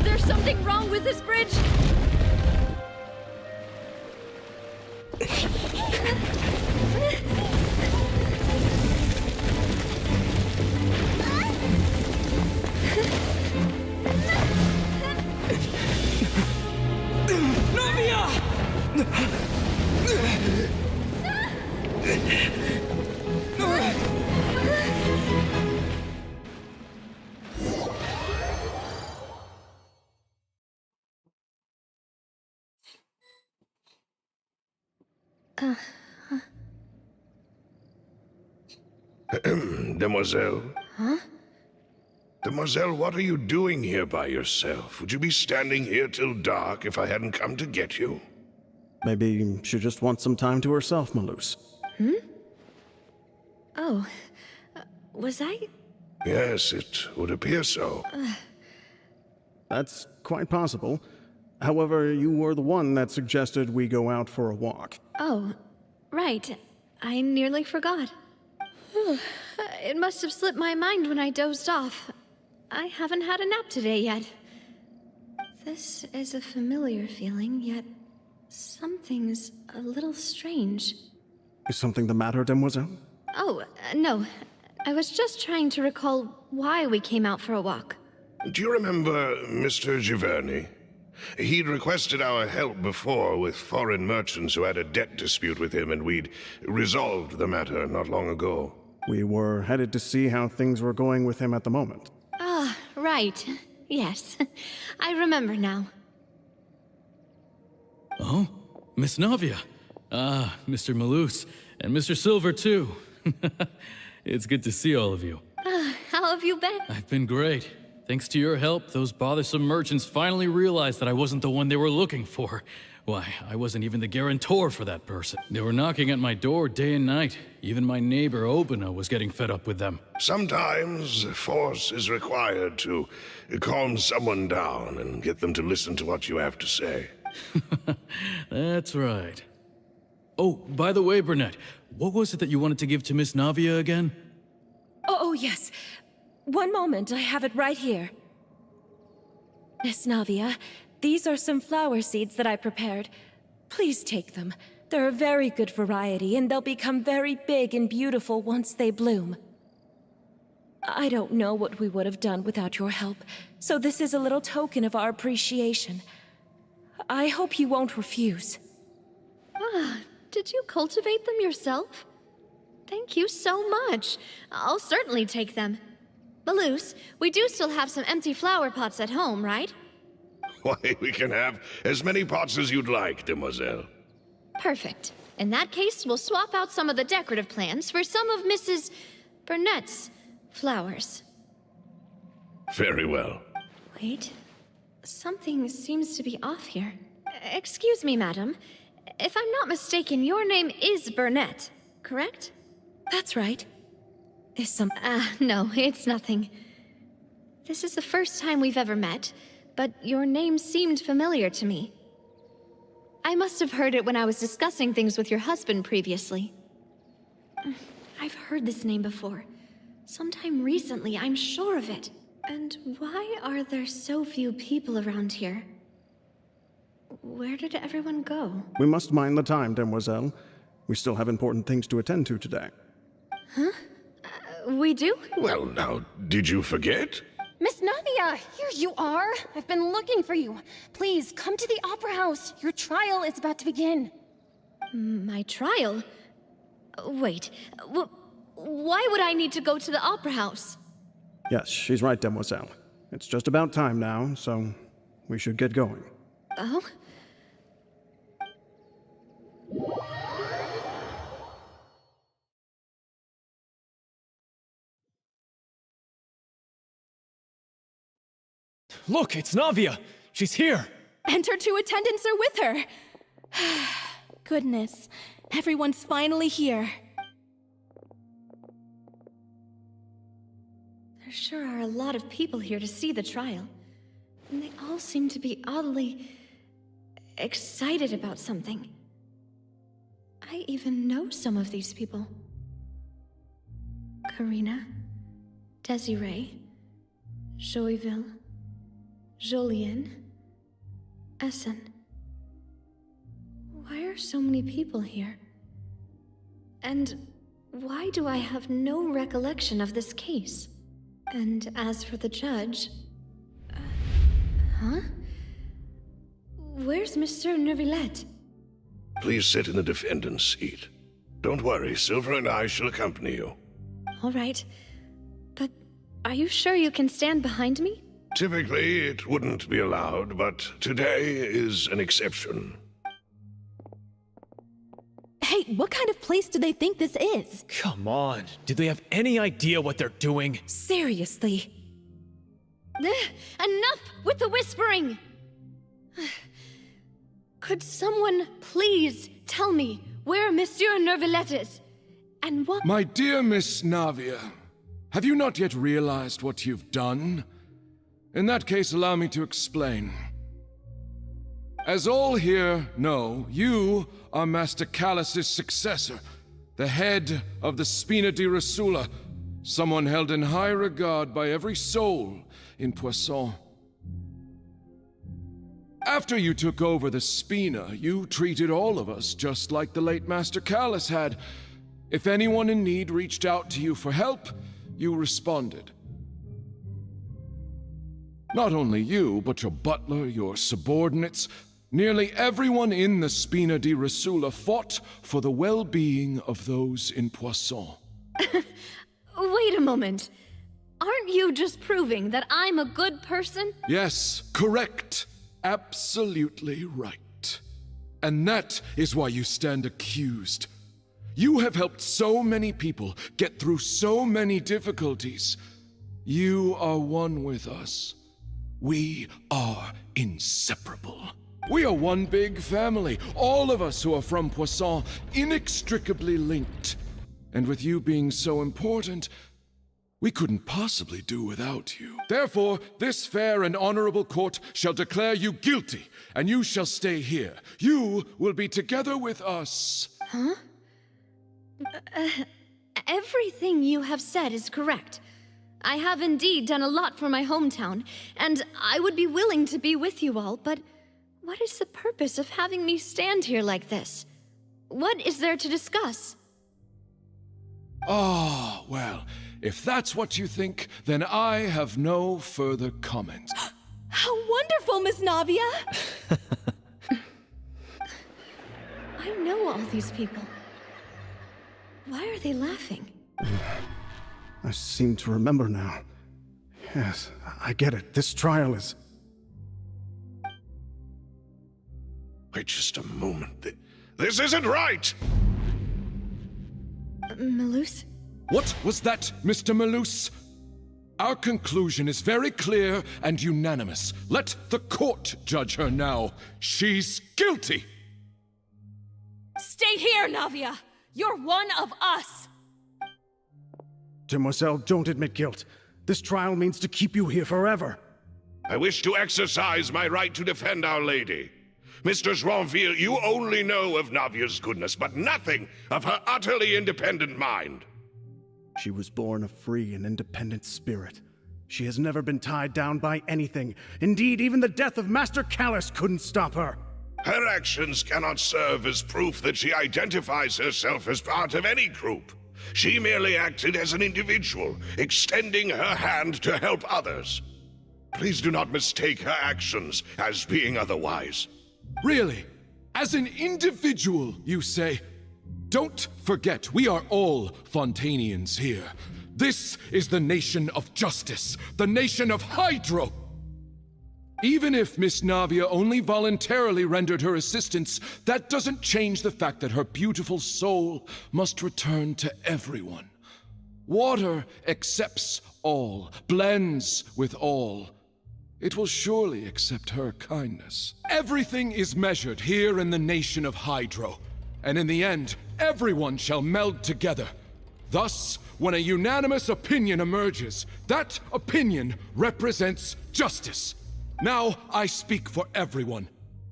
There's something wrong with this bridge! Demoiselle? Huh? Demoiselle, what are you doing here by yourself? Would you be standing here till dark if I hadn't come to get you? Maybe she just wants some time to herself, Malus. Hmm? Oh. Was I? Yes, it would appear so. That's quite possible. However, you were the one that suggested we go out for a walk. Oh, right. I nearly forgot. It must have slipped my mind when I dozed off. I haven't had a nap today yet. This is a familiar feeling, yet something's a little strange. Is something the matter, Demoiselle? Oh, no. I was just trying to recall why we came out for a walk. Do you remember Mr. Giverny? He'd requested our help before with foreign merchants who had a debt dispute with him, and we'd resolved the matter not long ago. We were headed to see how things were going with him at the moment. Ah, right. Yes. I remember now. Oh, Miss Navia. Ah, Mr. Malus. And Mr. Silver, too. It's good to see all of you. How have you been? I've been great. Thanks to your help, those bothersome merchants finally realized that I wasn't the one they were looking for. Why, I wasn't even the guarantor for that person. They were knocking at my door day and night. Even my neighbor, Obina, was getting fed up with them. Sometimes force is required to calm someone down and get them to listen to what you have to say. That's right. Oh, by the way, Burnett, what was it that you wanted to give to Miss Navia again? Oh, yes. One moment, I have it right here. Miss Navia, these are some flower seeds that I prepared. Please take them. They're a very good variety, and they'll become very big and beautiful once they bloom. I don't know what we would have done without your help, so this is a little token of our appreciation. I hope you won't refuse. Ah, did you cultivate them yourself? Thank you so much. I'll certainly take them. Malus, we do still have some empty flower pots at home, right? Why, we can have as many pots as you'd like, Demoiselle. Perfect. In that case, we'll swap out some of the decorative plants for some of Mrs. Burnett's flowers. Very well. Wait. Something seems to be off here. Excuse me, madam. If I'm not mistaken, your name is Burnett, correct? That's right. Is some... no, it's nothing. This is the first time we've ever met, but your name seemed familiar to me. I must have heard it when I was discussing things with your husband previously. I've heard this name before. Sometime recently, I'm sure of it. And why are there so few people around here? Where did everyone go? We must mind the time, Demoiselle. We still have important things to attend to today. Huh? We do? Well, now, did you forget? Miss Navia, here you are. I've been looking for you. Please, come to the Opera House. Your trial is about to begin. My trial? Wait, why would I need to go to the Opera House? Yes, she's right, Demoiselle. It's just about time now, so we should get going. Oh? Look, it's Navia! She's here! And her two attendants are with her. Goodness, everyone's finally here. There sure are a lot of people here to see the trial. And they all seem to be oddly excited about something. I even know some of these people. Karina, Desiree, Joyville, Jolien, Essen. Why are so many people here? And why do I have no recollection of this case? And as for the judge... huh? Where's Monsieur Neuvillette? Please sit in the defendant's seat. Don't worry, Silver and I shall accompany you. All right. But are you sure you can stand behind me? Typically, it wouldn't be allowed, but today is an exception. Hey, what kind of place do they think this is? Come on, do they have any idea what they're doing? Seriously. Enough with the whispering! Could someone please tell me where Monsieur Neuvillette is? And what— My dear Miss Navia, have you not yet realized what you've done? In that case, allow me to explain. As all here know, you are Master Callus's successor, the head of the Spina di Rosula, someone held in high regard by every soul in Poisson. After you took over the Spina, you treated all of us just like the late Master Callus had. If anyone in need reached out to you for help, you responded. Not only you, but your butler, your subordinates, nearly everyone in the Spina di Rosula fought for the well-being of those in Poisson. Wait a moment. Aren't you just proving that I'm a good person? Yes, correct. Absolutely right. And that is why you stand accused. You have helped so many people get through so many difficulties. You are one with us. We are inseparable. We are one big family, all of us who are from Poisson, inextricably linked. And with you being so important, we couldn't possibly do without you. Therefore, this fair and honorable court shall declare you guilty, and you shall stay here. You will be together with us. Huh? Everything you have said is correct. I have indeed done a lot for my hometown, and I would be willing to be with you all, but what is the purpose of having me stand here like this? What is there to discuss? Oh, well, if that's what you think, then I have no further comment. How wonderful, Miss Navia! I know all these people. Why are they laughing? I seem to remember now. Yes, I get it. This trial is... Wait just a moment. This isn't right! Malus? What was that, Mr. Malus? Our conclusion is very clear and unanimous. Let the court judge her now. She's guilty! Stay here, Navia! You're one of us! Demoiselle, don't admit guilt. This trial means to keep you here forever. I wish to exercise my right to defend Our Lady. Mistress Ronville, you only know of Navia's goodness, but nothing of her utterly independent mind. She was born a free and independent spirit. She has never been tied down by anything. Indeed, even the death of Master Callus couldn't stop her. Her actions cannot serve as proof that she identifies herself as part of any group. She merely acted as an individual, extending her hand to help others. Please do not mistake her actions as being otherwise. Really? As an individual, you say? Don't forget, we are all Fontanians here. This is the nation of justice, the nation of Hydro! Even if Miss Navia only voluntarily rendered her assistance, that doesn't change the fact that her beautiful soul must return to everyone. Water accepts all, blends with all. It will surely accept her kindness. Everything is measured here in the nation of Hydro, and in the end, everyone shall meld together. Thus, when a unanimous opinion emerges, that opinion represents justice. Now I speak for everyone.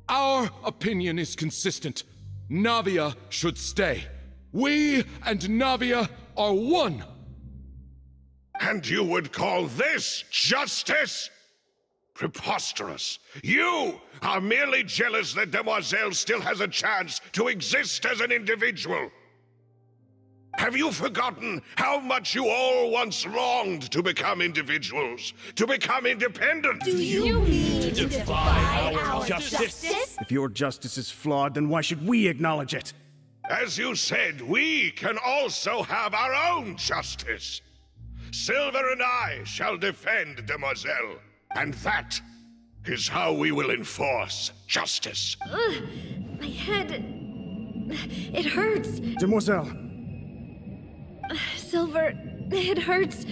Our opinion is consistent. Navia should stay. We and Navia are one. And you would call this justice? Preposterous. You are merely jealous that Demoiselle still has a chance to exist as an individual. Have you forgotten how much you all once longed to become individuals, to become independent? Do you mean to defy our justice? If your justice is flawed, then why should we acknowledge it? As you said, we can also have our own justice. Silver and I shall defend Demoiselle, and that is how we will enforce justice. My head... it hurts. Demoiselle. Silver, it hurts.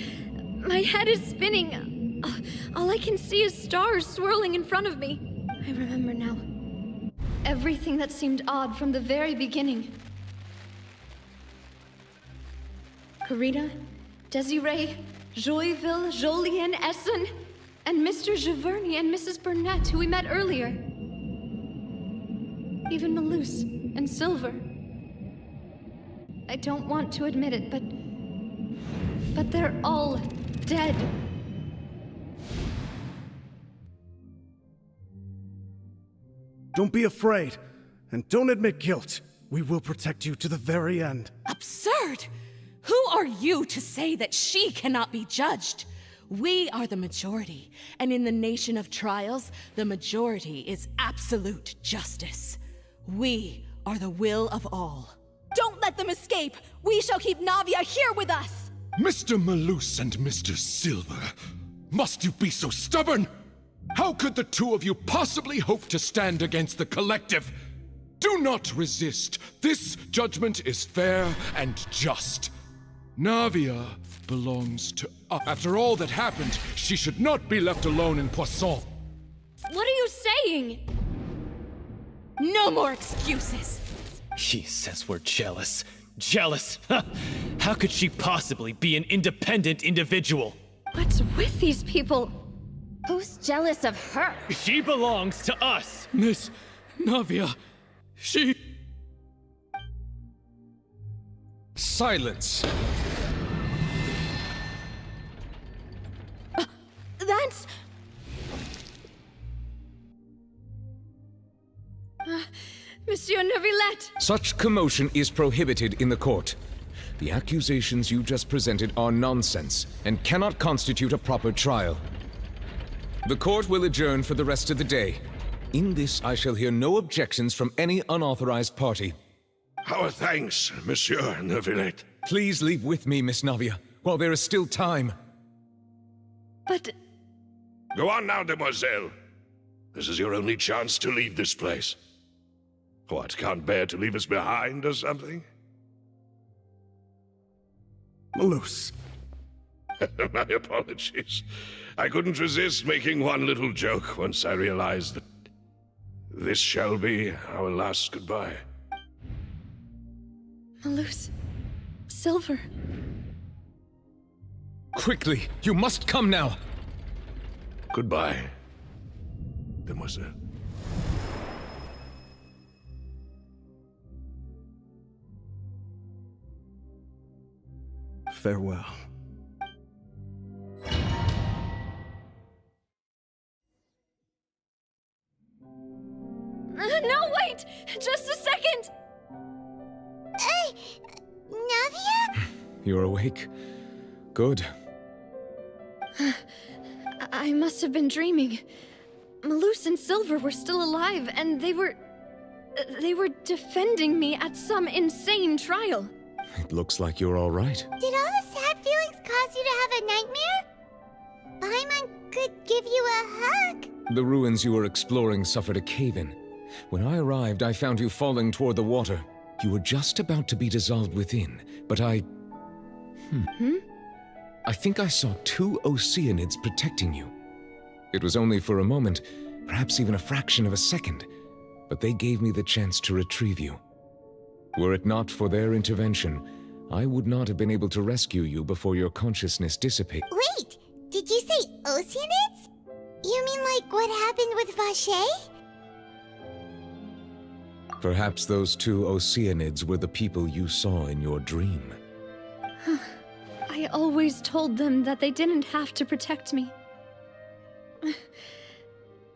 My head is spinning. All I can see is stars swirling in front of me. I remember now. Everything that seemed odd from the very beginning. Karina, Desiree, Joyville, Jolien, Essen, and Mr. Giverny and Mrs. Burnett, who we met earlier. Even Malus and Silver. I don't want to admit it, but they're all dead. Don't be afraid, and don't admit guilt. We will protect you to the very end. Absurd! Who are you to say that she cannot be judged? We are the majority, and in the nation of trials, the majority is absolute justice. We are the will of all. Don't let them escape! We shall keep Navia here with us! Mr. Malus and Mr. Silver, must you be so stubborn? How could the two of you possibly hope to stand against the collective? Do not resist. This judgment is fair and just. Navia belongs to us. After all that happened, she should not be left alone in Poisson. What are you saying? No more excuses! She says we're jealous. Jealous? How could she possibly be an independent individual? What's with these people? Who's jealous of her? She belongs to us! Miss Navia, she... Silence! That's... Monsieur Neuvillette! Such commotion is prohibited in the court. The accusations you just presented are nonsense and cannot constitute a proper trial. The court will adjourn for the rest of the day. In this, I shall hear no objections from any unauthorized party. Our thanks, Monsieur Neuvillette. Please leave with me, Miss Navia, while there is still time. But... Go on now, Demoiselle. This is your only chance to leave this place. What, can't bear to leave us behind or something? Malus. My apologies. I couldn't resist making one little joke once I realized that this shall be our last goodbye. Malus. Silver. Quickly, you must come now! Goodbye, Demoiselle. Farewell. You're awake. Good. I must have been dreaming. Malus and Silver were still alive, and they were defending me at some insane trial. It looks like you're all right. Did all the sad feelings cause you to have a nightmare? Paimon could give you a hug. The ruins you were exploring suffered a cave-in. When I arrived, I found you falling toward the water. You were just about to be dissolved within, but I think I saw 2 Oceanids protecting you. It was only for a moment, perhaps even a fraction of a second, but they gave me the chance to retrieve you. Were it not for their intervention, I would not have been able to rescue you before your consciousness dissipated. Wait, did you say Oceanids? You mean like what happened with Vache? Perhaps those 2 Oceanids were the people you saw in your dream. I always told them that they didn't have to protect me.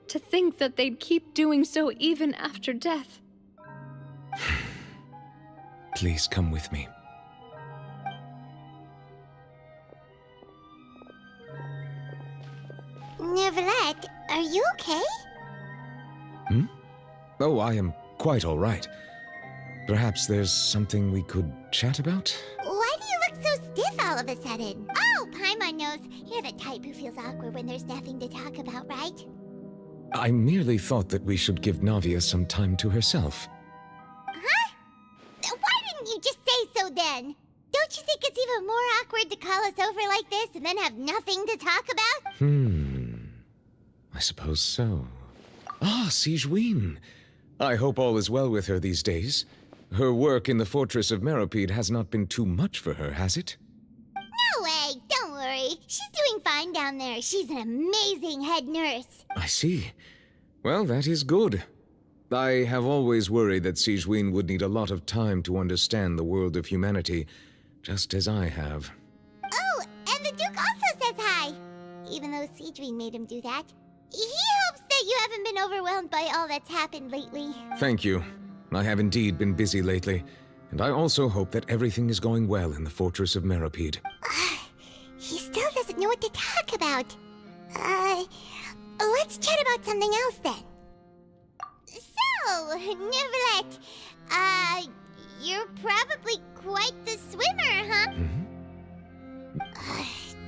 To think that they'd keep doing so even after death. Please come with me. Neverlet, are you okay? Oh, I am quite all right. Perhaps there's something we could chat about? Why do you look so stiff all of a sudden? Oh, Paimon knows. You're the type who feels awkward when there's nothing to talk about, right? I merely thought that we should give Navia some time to herself. Huh? Why didn't you just say so then? Don't you think it's even more awkward to call us over like this and then have nothing to talk about? I suppose so. Ah, Sigewinne. I hope all is well with her these days. Her work in the Fortress of Meropide has not been too much for her, has it? No way, don't worry. She's doing fine down there. She's an amazing head nurse. I see. Well, that is good. I have always worried that Sigewinne would need a lot of time to understand the world of humanity, just as I have. Oh, and the Duke also says hi. Even though Sigewinne made him do that. He hopes that you haven't been overwhelmed by all that's happened lately. Thank you. I have indeed been busy lately, and I also hope that everything is going well in the Fortress of Meropide. He still doesn't know what to talk about. Let's chat about something else then. So, Neverlet, you're probably quite the swimmer, huh?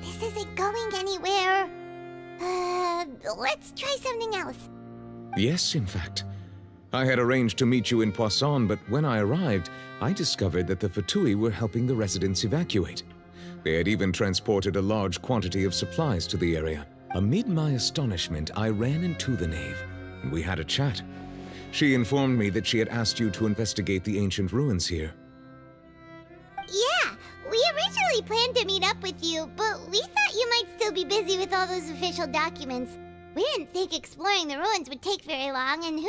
This isn't going anywhere. Let's try something else. Yes, in fact. I had arranged to meet you in Poisson, but when I arrived, I discovered that the Fatui were helping the residents evacuate. They had even transported a large quantity of supplies to the area. Amid my astonishment, I ran into the knave, and we had a chat. She informed me that she had asked you to investigate the ancient ruins here. Yeah, we originally planned to meet up with you, but we thought you might still be busy with all those official documents. We didn't think exploring the ruins would take very long, and who...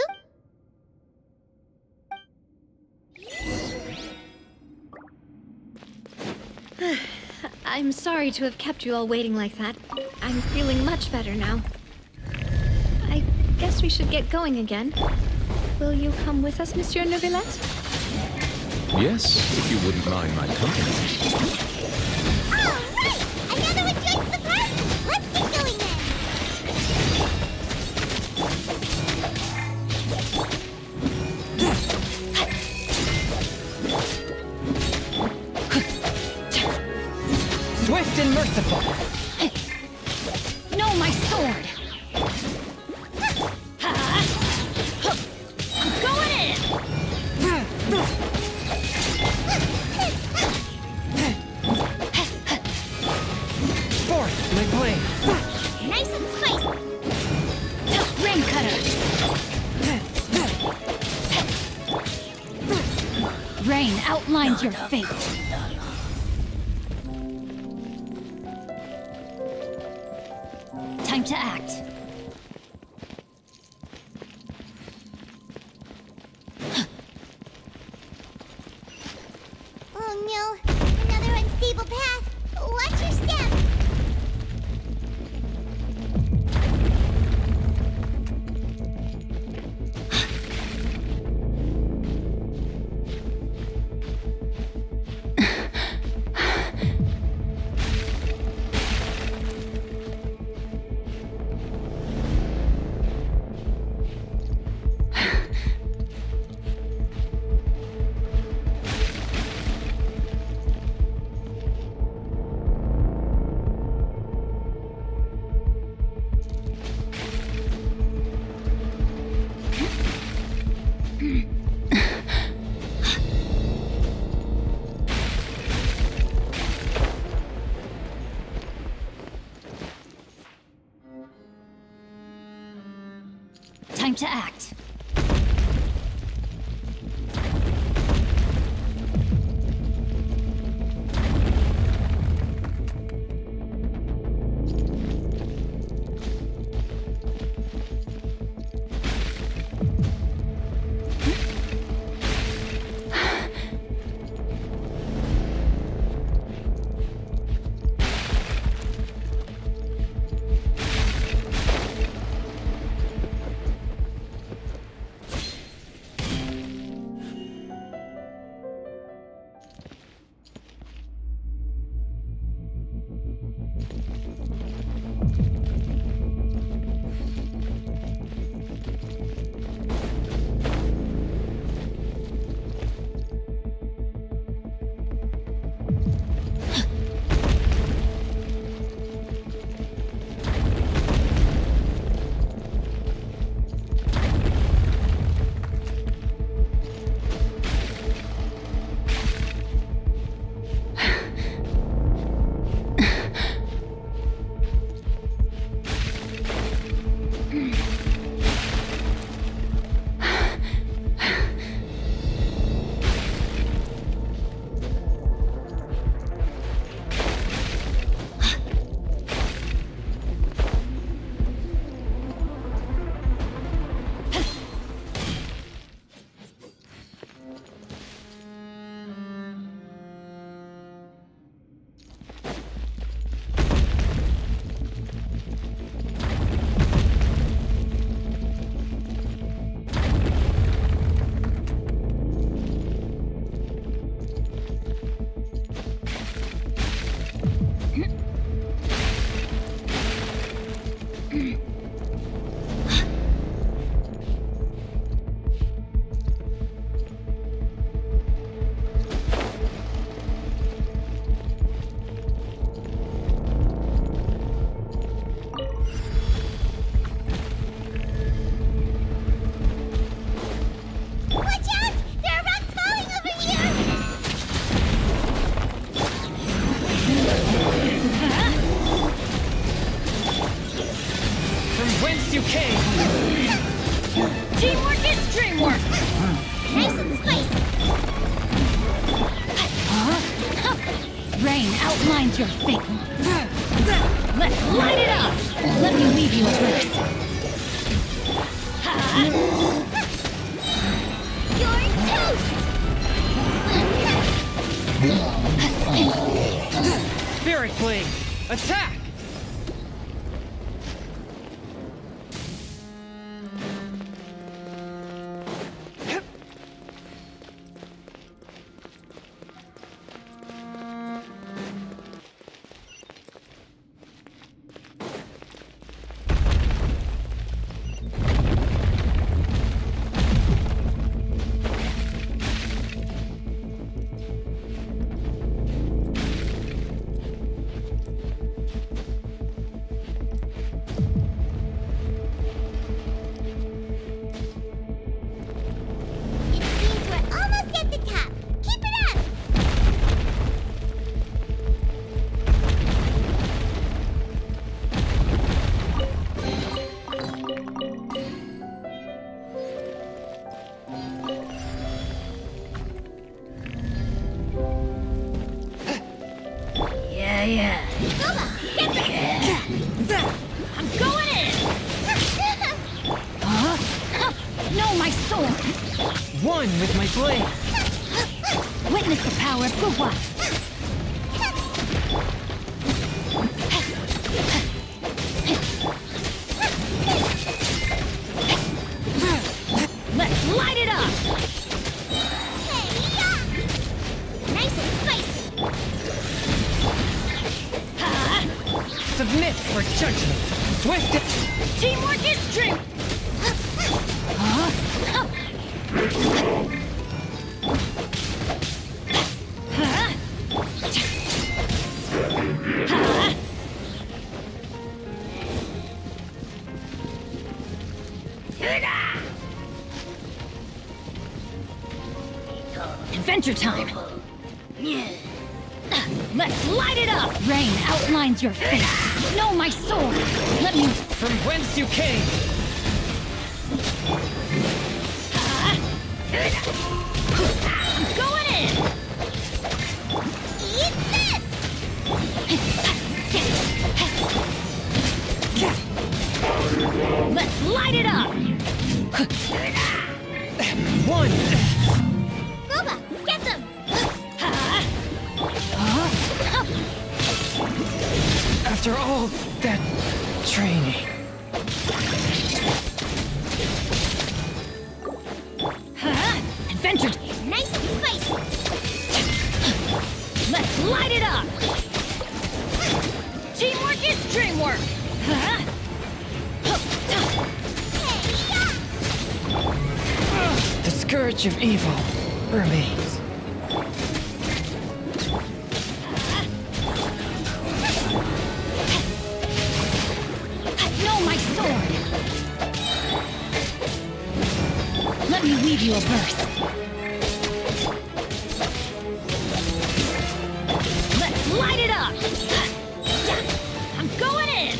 I'm sorry to have kept you all waiting like that. I'm feeling much better now. I guess we should get going again. Will you come with us, Monsieur Neuvillette? Yes, if you wouldn't mind my company. All right! Another one joins the party! Let's get going then! Swift and merciful. No, my sword! I'm going in! Forth, my blade. Nice and spicy! Rain cutter! Rain outlines your fate. Time to act. Oh no, another unstable path. Watch your step. to act. Outlines your fate. Let's light it up! Let me leave you a verse. You're toast! Spirit Blade! Attack! I'm going in! No, my sword! One with my blade! Witness the power of Guwa! Let's light it up! Nice and spicy! Submit for judgment! Swift! Teamwork is strength! Adventure time! Let's light it up! Rain outlines your fate! No, my sword! Let me... From whence you came! I'm going in! Eat this! Let's light it up! One! Ruba, get them! After all that training. Adventure! Nice and spicy! Let's light it up! Teamwork is dreamwork! The scourge of evil remains. No, my sword! Let me weave you a verse. Let's light it up! I'm going in!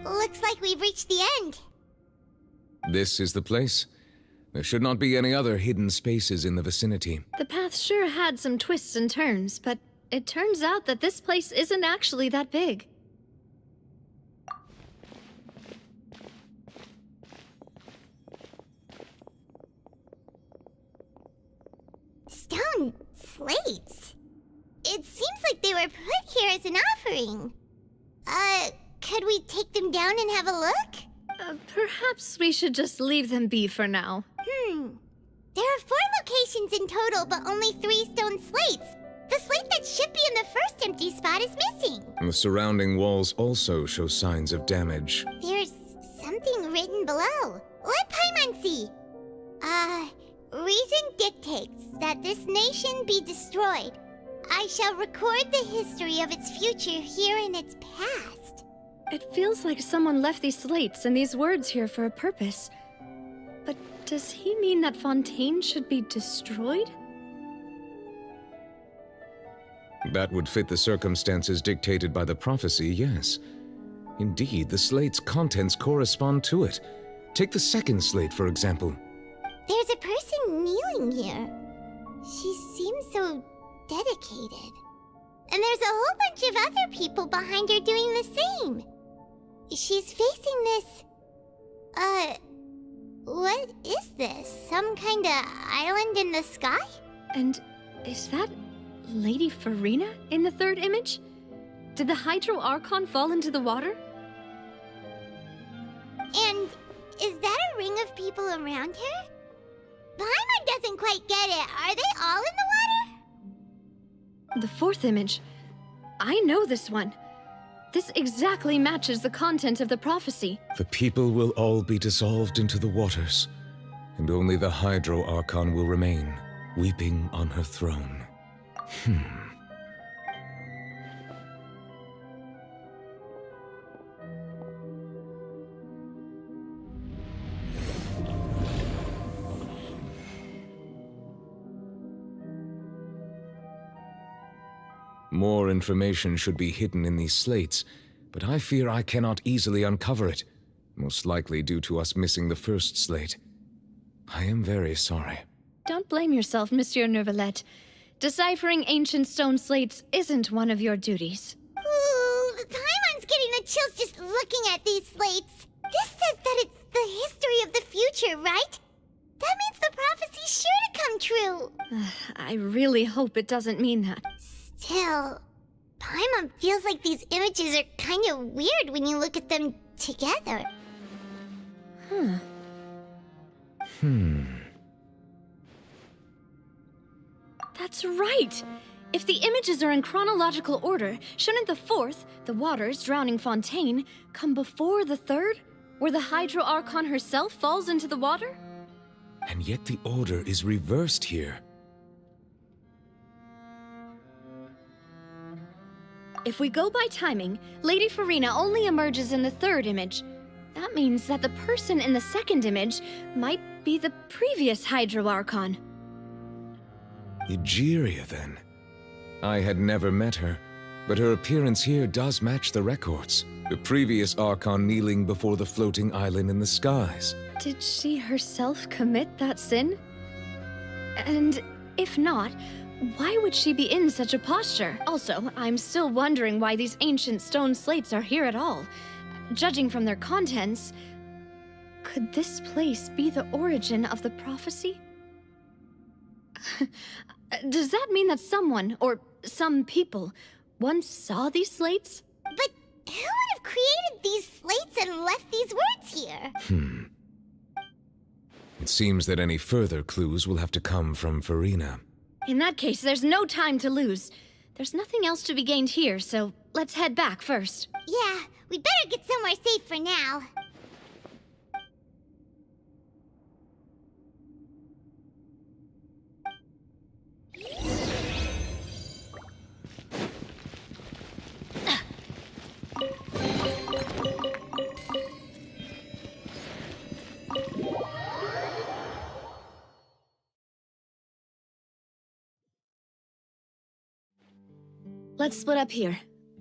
Looks like we've reached the end. This is the place. There should not be any other hidden spaces in the vicinity. The path sure had some twists and turns, but it turns out that this place isn't actually that big. Stone slates. It seems like they were put here as an offering. Could we take them down and have a look? Perhaps we should just leave them be for now. There are 4 locations in total, but only 3 stone slates. The slate that should be in the first empty spot is missing. The surrounding walls also show signs of damage. There's something written below. Let Paimon see. Reason dictates that this nation be destroyed. I shall record the history of its future here in its past. It feels like someone left these slates and these words here for a purpose. But does he mean that Fontaine should be destroyed? That would fit the circumstances dictated by the prophecy, yes. Indeed, the slate's contents correspond to it. Take the second slate, for example. There's a person kneeling here. She seems so dedicated. And there's a whole bunch of other people behind her doing the same. She's facing this... what is this? Some kind of island in the sky? And is that Lady Farina in the third image? Did the Hydro Archon fall into the water? And is that a ring of people around her? Paimon doesn't quite get it. Are they all in the water? The fourth image. I know this one. This exactly matches the content of the prophecy. The people will all be dissolved into the waters, and only the Hydro Archon will remain, weeping on her throne. More information should be hidden in these slates, but I fear I cannot easily uncover it, most likely due to us missing the first slate. I am very sorry. Don't blame yourself, Monsieur Neuvillette. Deciphering ancient stone slates isn't one of your duties. Ooh, Paimon's getting the chills just looking at these slates. This says that it's the history of the future, right? That means the prophecy's sure to come true. I really hope it doesn't mean that. Still, Paimon feels like these images are kind of weird when you look at them together. That's right! If the images are in chronological order, shouldn't the fourth, the waters drowning Fontaine, come before the third, where the Hydro Archon herself falls into the water? And yet the order is reversed here. If we go by timing, Lady Farina only emerges in the third image. That means that the person in the second image might be the previous Hydro Archon. Egeria, then. I had never met her, but her appearance here does match the records. The previous Archon kneeling before the floating island in the skies. Did she herself commit that sin? And if not, why would she be in such a posture? Also, I'm still wondering why these ancient stone slates are here at all. Judging from their contents, could this place be the origin of the prophecy? Does that mean that someone, or some people, once saw these slates? But who would have created these slates and left these words here? It seems that any further clues will have to come from Farina. In that case, there's no time to lose. There's nothing else to be gained here, so let's head back first. Yeah, we better get somewhere safe for now. Let's split up here.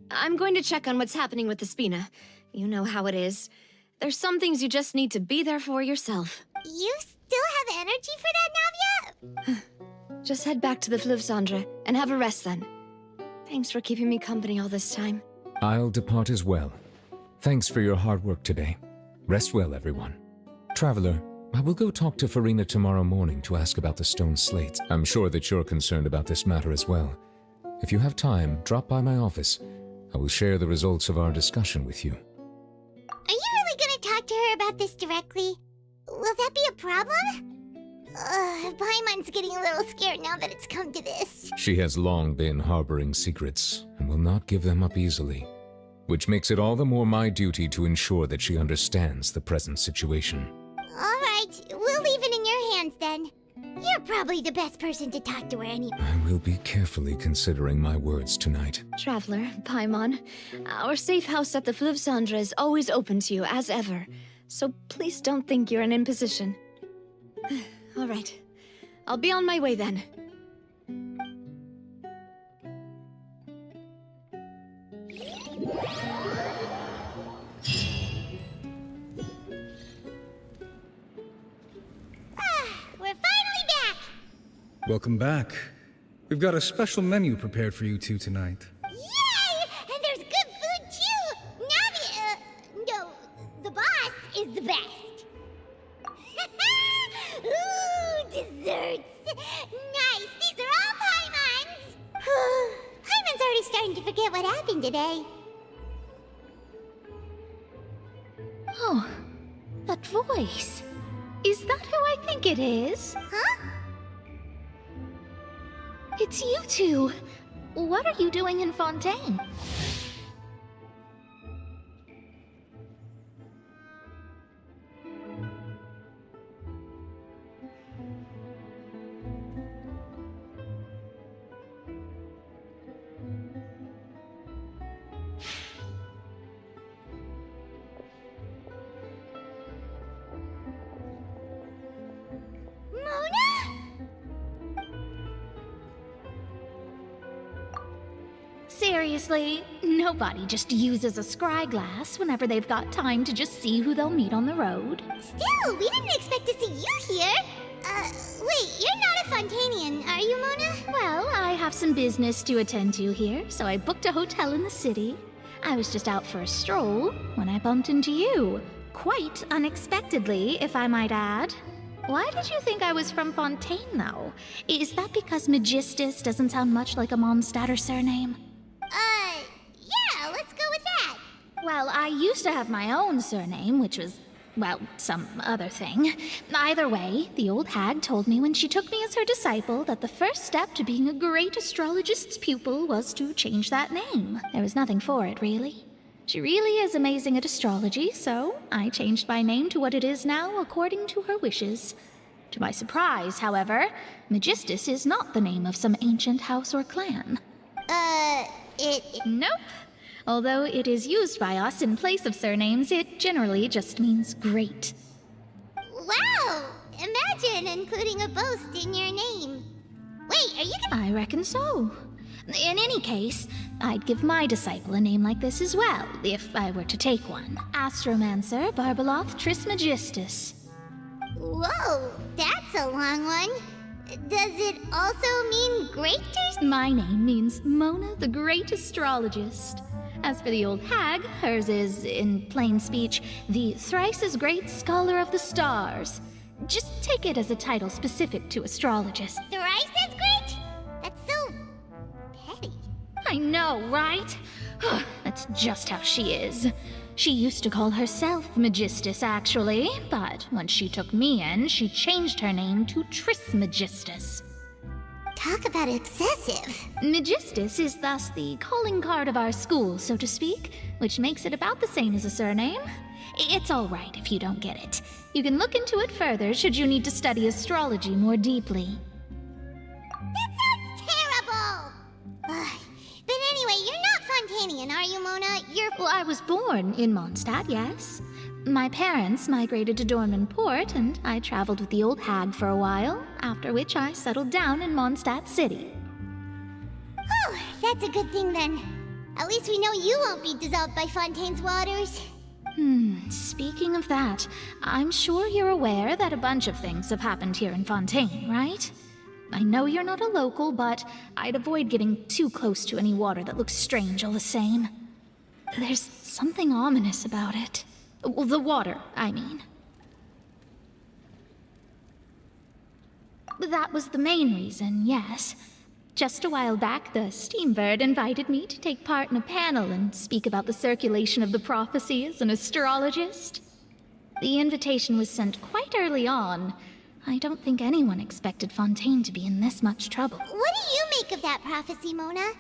I'm going to check on what's happening with the Spina. You know how it is. There's some things you just need to be there for yourself. You still have energy for that, Navia? Just head back to the Fleuve Cendre and have a rest then. Thanks for keeping me company all this time. I'll depart as well. Thanks for your hard work today. Rest well, everyone. Traveler, I will go talk to Farina tomorrow morning to ask about the stone slates. I'm sure that you're concerned about this matter as well. If you have time, drop by my office. I will share the results of our discussion with you. Are you really gonna talk to her about this directly? Will that be a problem? Paimon's getting a little scared now that it's come to this. She has long been harboring secrets and will not give them up easily, which makes it all the more my duty to ensure that she understands the present situation. All right, we'll leave it in your hands then. You're probably the best person to talk to her anyway. I will be carefully considering my words tonight. Traveler, Paimon, our safe house at the Fleuve Cendre is always open to you as ever, so please don't think you're an imposition. All right, I'll be on my way then. We're finally back! Welcome back. We've got a special menu prepared for you two tonight. Yay! And there's good food too! No, the boss is the best. Ooh, desserts! Nice! These are all Paimon's! Paimon's already starting to forget what happened today. Oh, that voice. Is that who I think it is? Huh? It's you two. What are you doing in Fontaine? Seriously, nobody just uses a scry glass whenever they've got time to just see who they'll meet on the road. Still, we didn't expect to see you here. Wait, you're not a Fontanian, are you, Mona? Well, I have some business to attend to here, so I booked a hotel in the city. I was just out for a stroll when I bumped into you. Quite unexpectedly, if I might add. Why did you think I was from Fontaine, though? Is that because Magistus doesn't sound much like a Mondstadter surname? Yeah, let's go with that. Well, I used to have my own surname, which was, well, some other thing. Either way, the old hag told me when she took me as her disciple that the first step to being a great astrologist's pupil was to change that name. There was nothing for it, really. She really is amazing at astrology, so I changed my name to what it is now according to her wishes. To my surprise, however, Magistus is not the name of some ancient house or clan. Nope. Although it is used by us in place of surnames, it generally just means great. Wow! Imagine including a boast in your name. Wait, are you gonna— I reckon so. In any case, I'd give my disciple a name like this as well, if I were to take one. Astromancer Barbeloth Trismegistus. Whoa, that's a long one. Does it also mean great or— My name means Mona the Great Astrologist. As for the old hag, hers is, in plain speech, the thrice-as-great Scholar of the Stars. Just take it as a title specific to astrologists. Thrice as great? That's so petty. I know, right? That's just how she is. She used to call herself Magistus, actually, but when she took me in, she changed her name to Trismegistus. Talk about excessive. Magistus is thus the calling card of our school, so to speak, which makes it about the same as a surname. It's all right if you don't get it. You can look into it further should you need to study astrology more deeply. That sounds terrible! But anyway, you're not Fontanian, are you, Mona? Well, I was born in Mondstadt, yes. My parents migrated to Dornman Port, and I traveled with the old hag for a while, after which I settled down in Mondstadt City. Oh, that's a good thing then. At least we know you won't be dissolved by Fontaine's waters. Speaking of that, I'm sure you're aware that a bunch of things have happened here in Fontaine, right? I know you're not a local, but I'd avoid getting too close to any water that looks strange all the same. There's something ominous about it. Well, the water, I mean. That was the main reason, yes. Just a while back, the Steambird invited me to take part in a panel and speak about the circulation of the prophecy as an astrologist. The invitation was sent quite early on. I don't think anyone expected Fontaine to be in this much trouble. What do you make of that prophecy, Mona?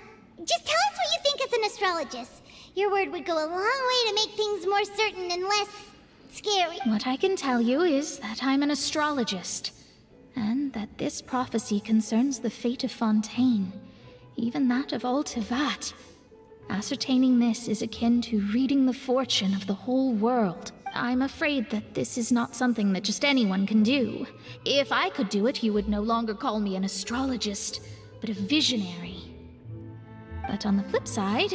Just tell us what you think as an astrologist. Your word would go a long way to make things more certain and less scary. What I can tell you is that I'm an astrologist, and that this prophecy concerns the fate of Fontaine, even that of all Tevat. Ascertaining this is akin to reading the fortune of the whole world. I'm afraid that this is not something that just anyone can do. If I could do it, you would no longer call me an astrologist, but a visionary. But on the flip side,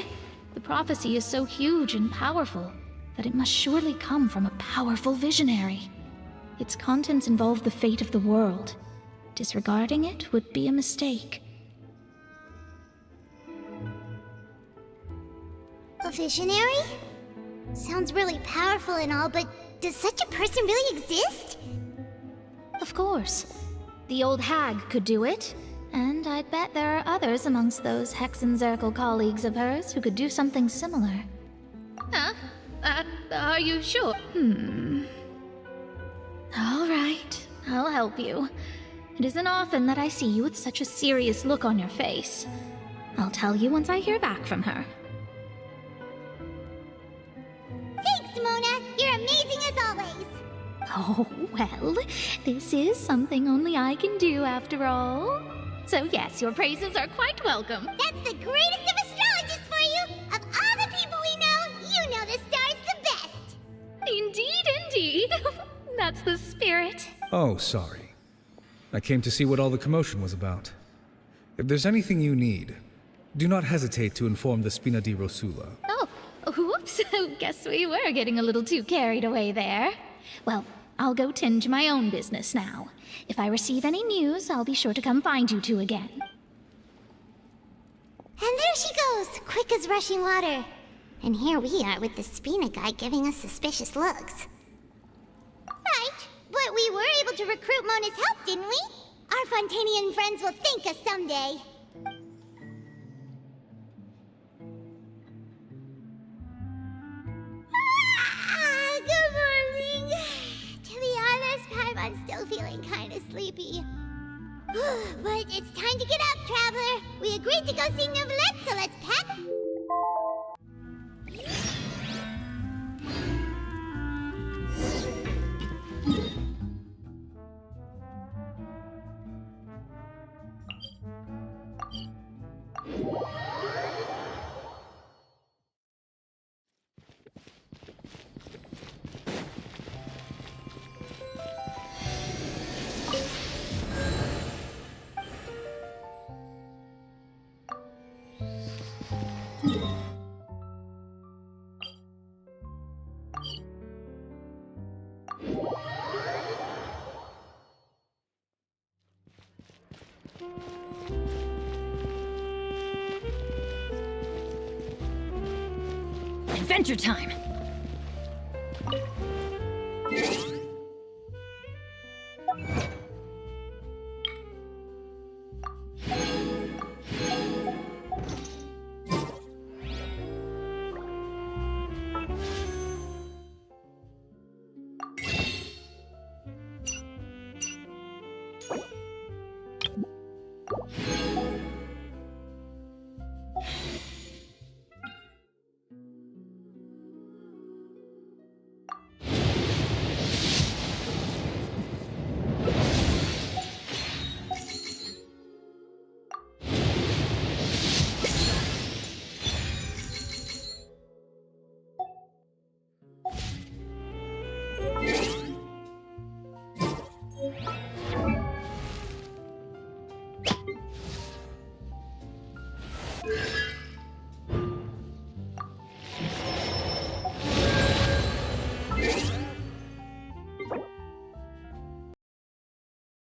the prophecy is so huge and powerful that it must surely come from a powerful visionary. Its contents involve the fate of the world. Disregarding it would be a mistake. A visionary? Sounds really powerful and all, but does such a person really exist? Of course. The old hag could do it, and I'd bet there are others amongst those Hexenzirkel colleagues of hers who could do something similar. Huh? Are you sure? All right, I'll help you. It isn't often that I see you with such a serious look on your face. I'll tell you once I hear back from her. Thanks, Mona! You're amazing as always! Oh, well, this is something only I can do after all. So yes, your praises are quite welcome. That's the greatest of astrologists for you! Of all the people we know, you know the star's the best! Indeed, indeed. That's the spirit. Oh, sorry. I came to see what all the commotion was about. If there's anything you need, do not hesitate to inform the Spina di Rosula. Oh, whoops. Guess we were getting a little too carried away there. Well, I'll go tend to my own business now. If I receive any news, I'll be sure to come find you two again. And there she goes, quick as rushing water. And here we are with the Spina guy giving us suspicious looks. Right, but we were able to recruit Mona's help, didn't we? Our Fontanian friends will thank us someday. Good morning. To be honest, Paimon's still feeling kinda sleepy. But it's time to get up, Traveler. We agreed to go see Neuvillette, so let's pack. Adventure time!